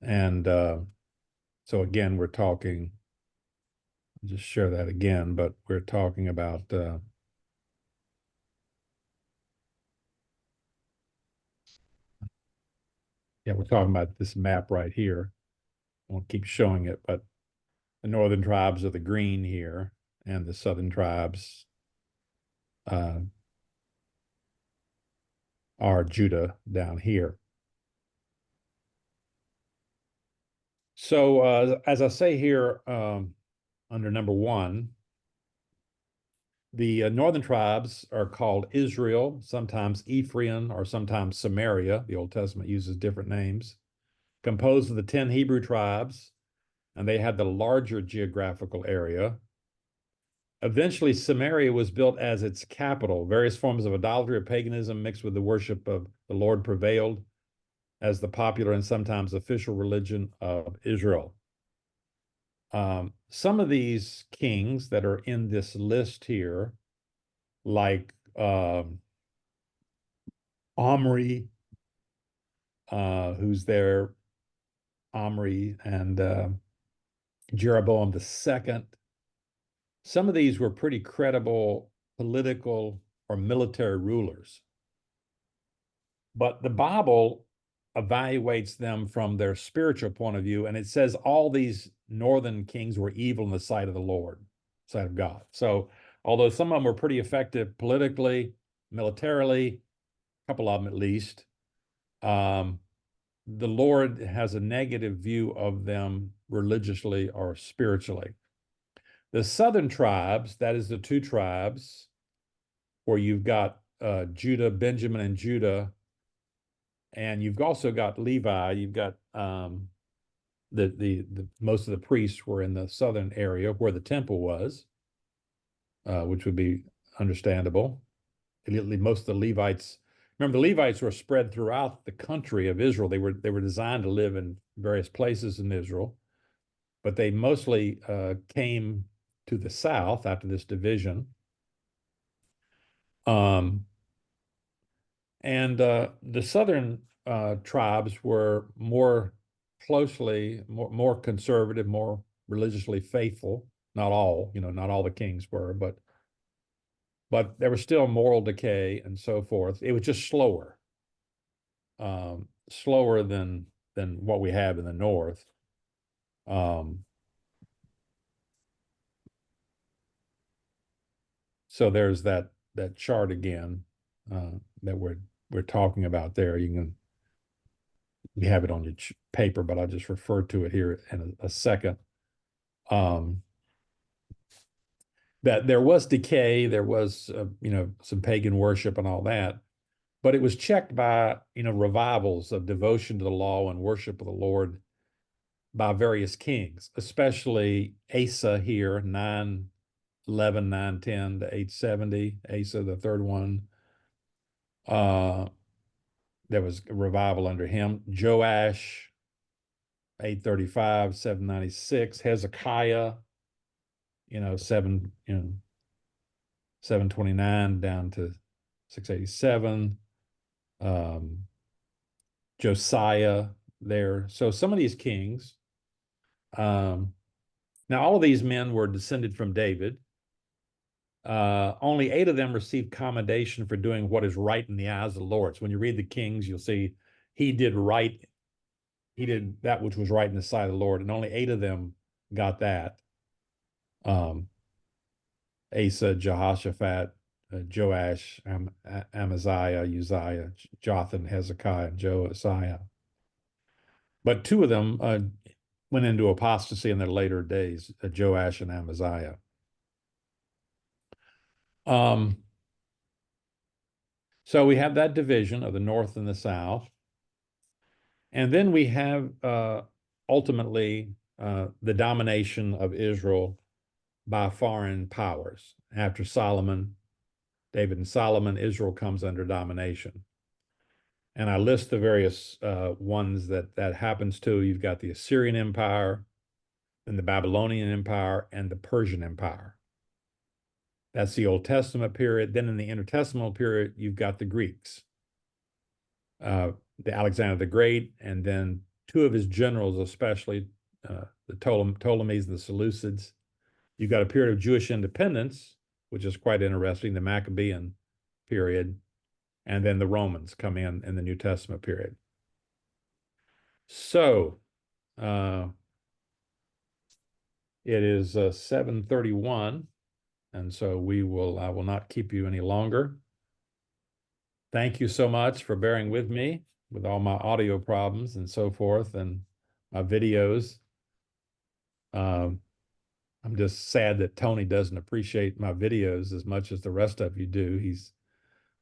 And so again, we're talking just share that again, but we're talking about yeah, we're talking about this map right here. I won't keep showing it, but the northern tribes are the green here, and the southern tribes are Judah down here. So as I say here under number 1, the northern tribes are called Israel, sometimes Ephraim, or sometimes Samaria. The Old Testament uses different names. Composed of the 10 Hebrew tribes, and they had the larger geographical area. Eventually, Samaria was built as its capital. Various forms of idolatry or paganism mixed with the worship of the Lord prevailed as the popular and sometimes official religion of Israel. Some of these kings that are in this list here, like Omri, who's there, Omri and Jeroboam II. Some of these were pretty credible political or military rulers. But the Bible evaluates them from their spiritual point of view, and it says all these northern kings were evil in the sight of the Lord, sight of God. So although some of them were pretty effective politically, militarily, a couple of them at least, the Lord has a negative view of them religiously or spiritually. The southern tribes, that is the 2 tribes where you've got Judah, Benjamin, and Judah, and you've also got Levi. You've got the most of the priests were in the southern area where the temple was, which would be understandable. Most of the Levites, remember, the Levites were spread throughout the country of Israel. They were designed to live in various places in Israel, but they mostly came to the south after this division. The southern tribes were more closely, more conservative, more religiously faithful. Not all, not all the kings were, but there was still moral decay and so forth. It was just slower, slower than what we have in the north. So there's that chart again that we're talking about there. We have it on your paper, but I'll just refer to it here in a second. That there was decay, there was some pagan worship and all that, but it was checked by revivals of devotion to the law and worship of the Lord by various kings, especially Asa here, 911, 910 to 870, Asa, the third one. There was a revival under him. Joash, 835, 796. Hezekiah, 729 down to 687. Josiah there. So some of these kings, now all of these men were descended from David. Only 8 of them received commendation for doing what is right in the eyes of the Lord. So when you read the Kings, you'll see he did right. He did that which was right in the sight of the Lord, and only 8 of them got that. Asa, Jehoshaphat, Joash, Amaziah, Uzziah, Jotham, Hezekiah, and Josiah. But 2 of them went into apostasy in their later days, Joash and Amaziah. So we have that division of the north and the south. And then we have ultimately the domination of Israel by foreign powers. After Solomon, David and Solomon, Israel comes under domination. And I list the various ones that happens to. You've got the Assyrian Empire, then the Babylonian Empire, and the Persian Empire. That's the Old Testament period. Then in the intertestamental period, you've got the Greeks, the Alexander the Great, and then 2 of his generals, especially the Ptolemies and the Seleucids. You've got a period of Jewish independence, which is quite interesting, the Maccabean period, and then the Romans come in the New Testament period. So it is 7:31, and so I will not keep you any longer. Thank you so much for bearing with me with all my audio problems and so forth, and my videos. I'm just sad that Tony doesn't appreciate my videos as much as the rest of you do.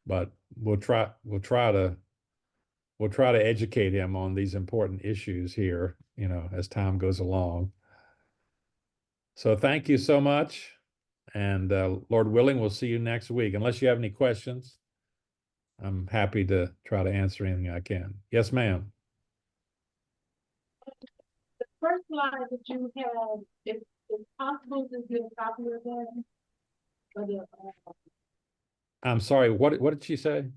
But we'll try to educate him on these important issues here, as time goes along. So thank you so much. And Lord willing, we'll see you next week. Unless you have any questions, I'm happy to try to answer anything I can. Yes, ma'am. The first slide that you have, if it's possible to get a copy of that. For the, I'm sorry, what did she say?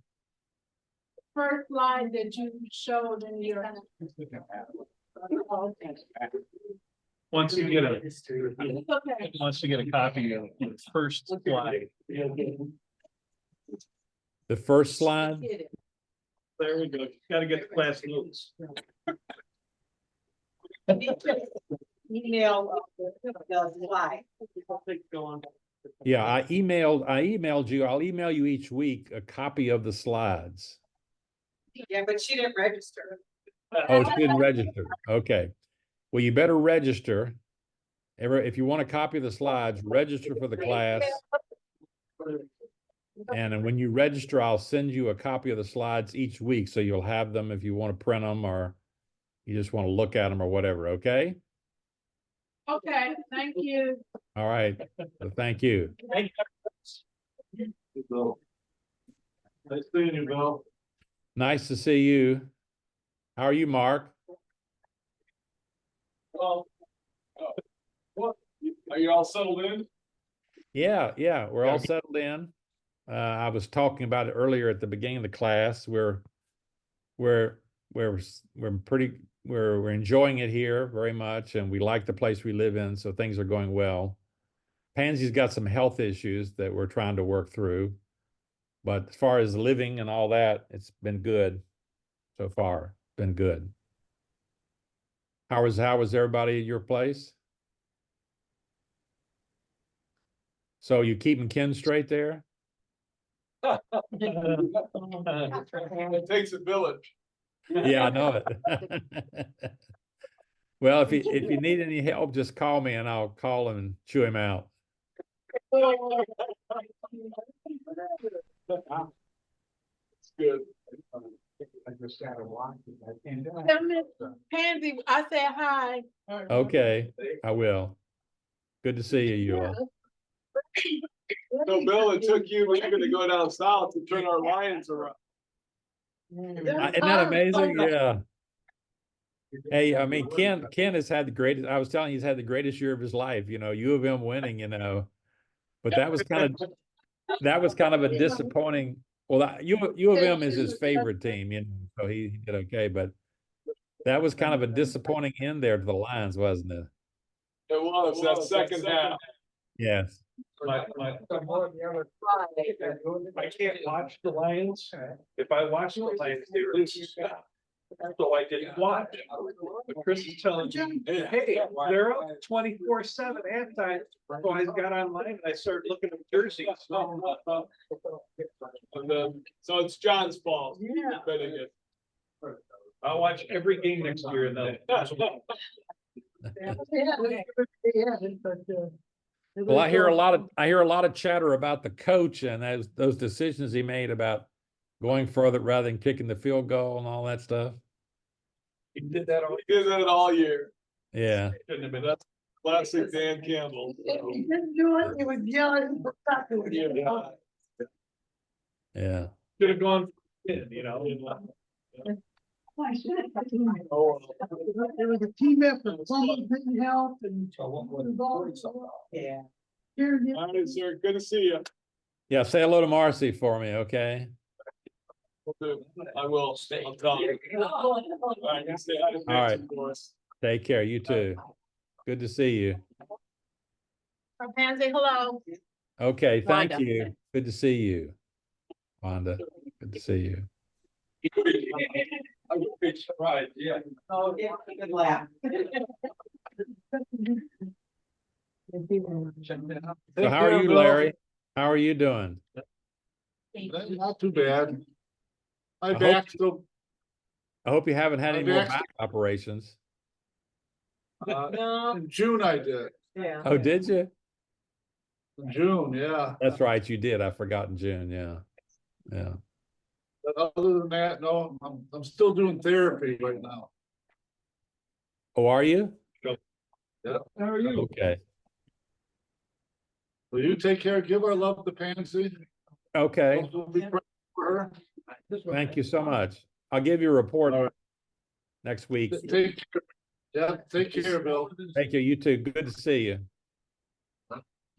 first slide that you showed in your. Once you get a, It's okay. once you get a copy of the first slide. The first slide? There we go. Gotta get the class notes. Email the slide. Yeah, I emailed you. I'll email you each week a copy of the slides. Yeah, but she didn't register. Oh, she didn't register. Okay. Well, you better register. If you want a copy of the slides, register for the class. And when you register, I'll send you a copy of the slides each week, so you'll have them if you want to print them or you just want to look at them or whatever, okay? Okay, thank you. All right. Well, thank you. Thank you. Nice seeing you, Bill. Nice to see you. How are you, Mark? Well, what, are you all settled in? Yeah, we're all settled in. I was talking about it earlier at the beginning of the class. We're enjoying it here very much, and we like the place we live in, so things are going well. Pansy's got some health issues that we're trying to work through, but as far as living and all that, it's been good so far. Been good. How was everybody at your place? So you keeping Ken straight there? It takes a village. Yeah, I know it. Well, if you need any help, just call me and I'll call him and chew him out. It's good. Pansy, I said hi. Okay, I will. Good to see you, Eula. So Bill, it took you even to go down south to turn our lions around. Isn't that amazing? Yeah. Hey, I mean, Ken has had the greatest, I was telling you, he's had the greatest year of his life, U of M winning, but that was kind of a disappointing. Well, U of M is his favorite team, so he did okay, but that was kind of a disappointing end there to the Lions, wasn't it? It was that second half. Yes. I can't watch the Lions. If I watch the Lions, they lose. So I didn't watch. But Chris is telling me, hey, they're up 24/7 halftime. So I got online and I started looking at jerseys. So it's John's fault. Yeah. I'll watch every game next year then. Well, I hear a lot of chatter about the coach and those decisions he made about going further rather than kicking the field goal and all that stuff. He did that all year. Yeah. Shouldn't have been. That's classic Dan Campbell. He didn't do it, he was yelling. Yeah. Should have gone in, Oh, There was a team effort, someone didn't help and. Yeah. all right, sir. Good to see you. Yeah. Say hello to Marcy for me, okay? I will. I'll tell you. All right, you say hi to All right. Nancy for us. Take care. You too. Good to see you. Pansy, hello. Okay, thank Wanda. you. Good to see you, Wanda. Good to see you. I would be surprised, yeah. Oh, yeah, good laugh. So how are you, Larry? How are you doing? Not too bad. My I hope- back still, I hope you haven't had any more I've back operations. No, in June I did, yeah. Oh, did you? in June, yeah. That's right, you did. I forgot in June, yeah. Yeah. But other than that, no, I'm still doing therapy right now. Oh, are you? Yeah. How are you? Okay. Will you take care, give our love to Pansy? Okay. We'll be praying for her. Thank you so much. I'll give you a report All right. next week. Take care. Yeah, take care, Bill. Thank you. You too. Good to see you.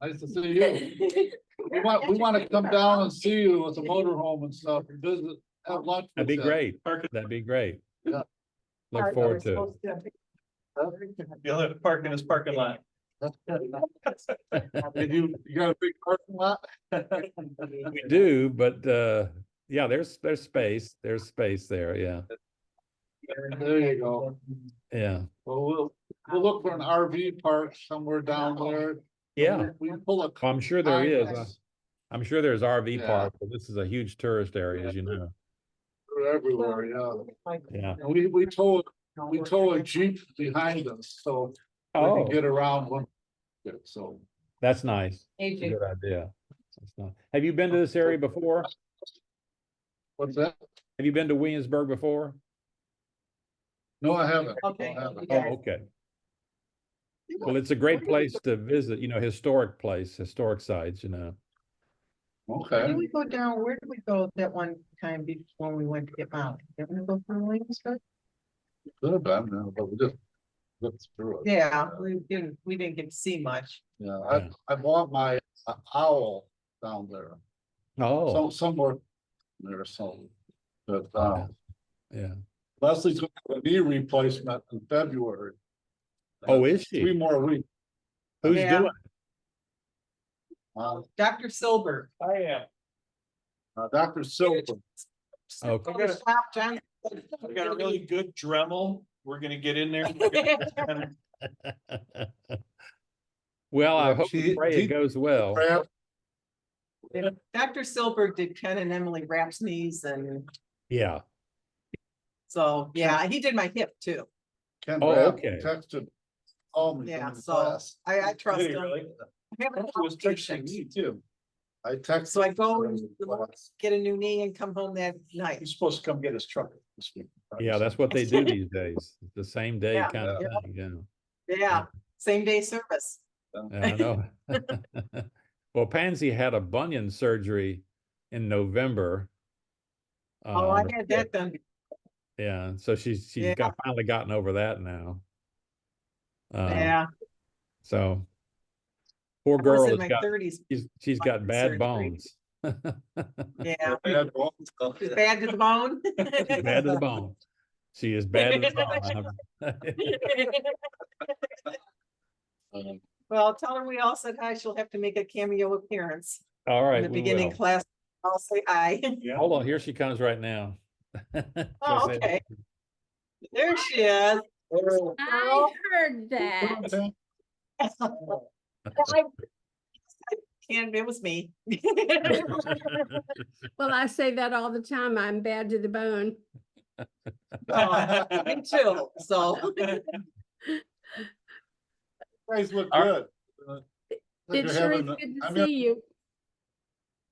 Nice to see you. We want to come down and see you at the motorhome and stuff and visit, have lunch. That'd be with you. great. That'd be great. Yeah. Look forward to You'll have to park in his parking lot. And you got a big parking lot? it. We do, but yeah, there's space. There's space there. Yeah. There you go. Yeah. Well, we'll look for an RV park somewhere down there. Yeah. We pull a. I'm sure there is. I'm sure there's RV Yeah. park, but this is a huge tourist area, as you know. They're everywhere, yeah. Yeah. And we tow a Jeep behind us, so we Oh, can get around one. So. that's nice. Hey, Good idea. That's nice. Have you been to this area before? What's that? Have you been to Williamsburg before? No, I haven't. Okay. I haven't. Oh, okay. Well, it's a great place to visit, historic place, historic sites, Okay. Did we go down, where did we go that one time when we went to get Molly? Did we go through Williamsburg? Could have been, yeah, but we just looked through it. Yeah, we didn't get to see much. Yeah, Yeah. I bought my owl down there, Oh, somewhere there, so. But, yeah. Leslie's going to have a knee replacement in February. Oh, is she? 3 more weeks. Who's Yeah. doing? Dr. Silver. I am. Dr. Silver. Okay. John. We got a really good Dremel. We're gonna get in there. Well, I Yeah, hope and pray it goes well. Dr. Silver did Ken and Emily Rapp's knees, and Yeah. so, yeah, he did my hip too. Ken Oh, Rapp okay. texted, called me Yeah, from the so class. I trust Did he him. really? I have a He was texting patient. me too. I texted. So I go him and from the class. get a new knee and come home that night. He's supposed to come get his truck this week. Yeah, that's what they do these days. It's the same day Yeah. kind of Yeah. thing, Yeah, same day service. Yeah, I know. Well, Pansy had a bunion surgery in November. Oh, I had that done. Yeah, so she's Yeah. finally gotten over that now. Yeah, So poor I was girl in has my got thirties. she's got bad surgery. bones. Yeah, Bad bones. bad to the bone. She's bad to the bone. She is bad to the bone. Well, tell her we all said hi. She'll have to make a cameo appearance All in right, the we beginning will. class. I'll say hi. Hold on, here she comes right now. Oh, okay. There she is. I heard that. And it was me. Well, I say that all the time. I'm bad to the bone. Oh, me too, so. Guys look good. It sure is good to see you.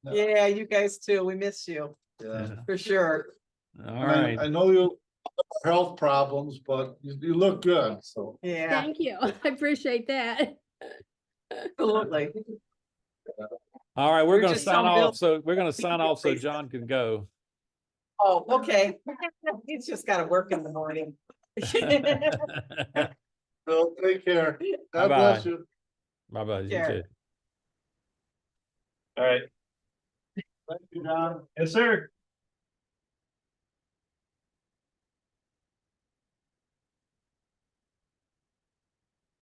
Yeah, you guys too. We miss you Yeah. for sure. All right. I know you have health problems, but you look good, so. Yeah, Thank you. I appreciate that. absolutely. All right, we're We're gonna just sign telling Bill- off. So we're gonna sign off so John can go. Oh, okay. He's just gotta work in the morning. Bill, take care. God Bye-bye. bless you. Bye-bye. You Sure. too. All right. Thank you, John. Yes, sir.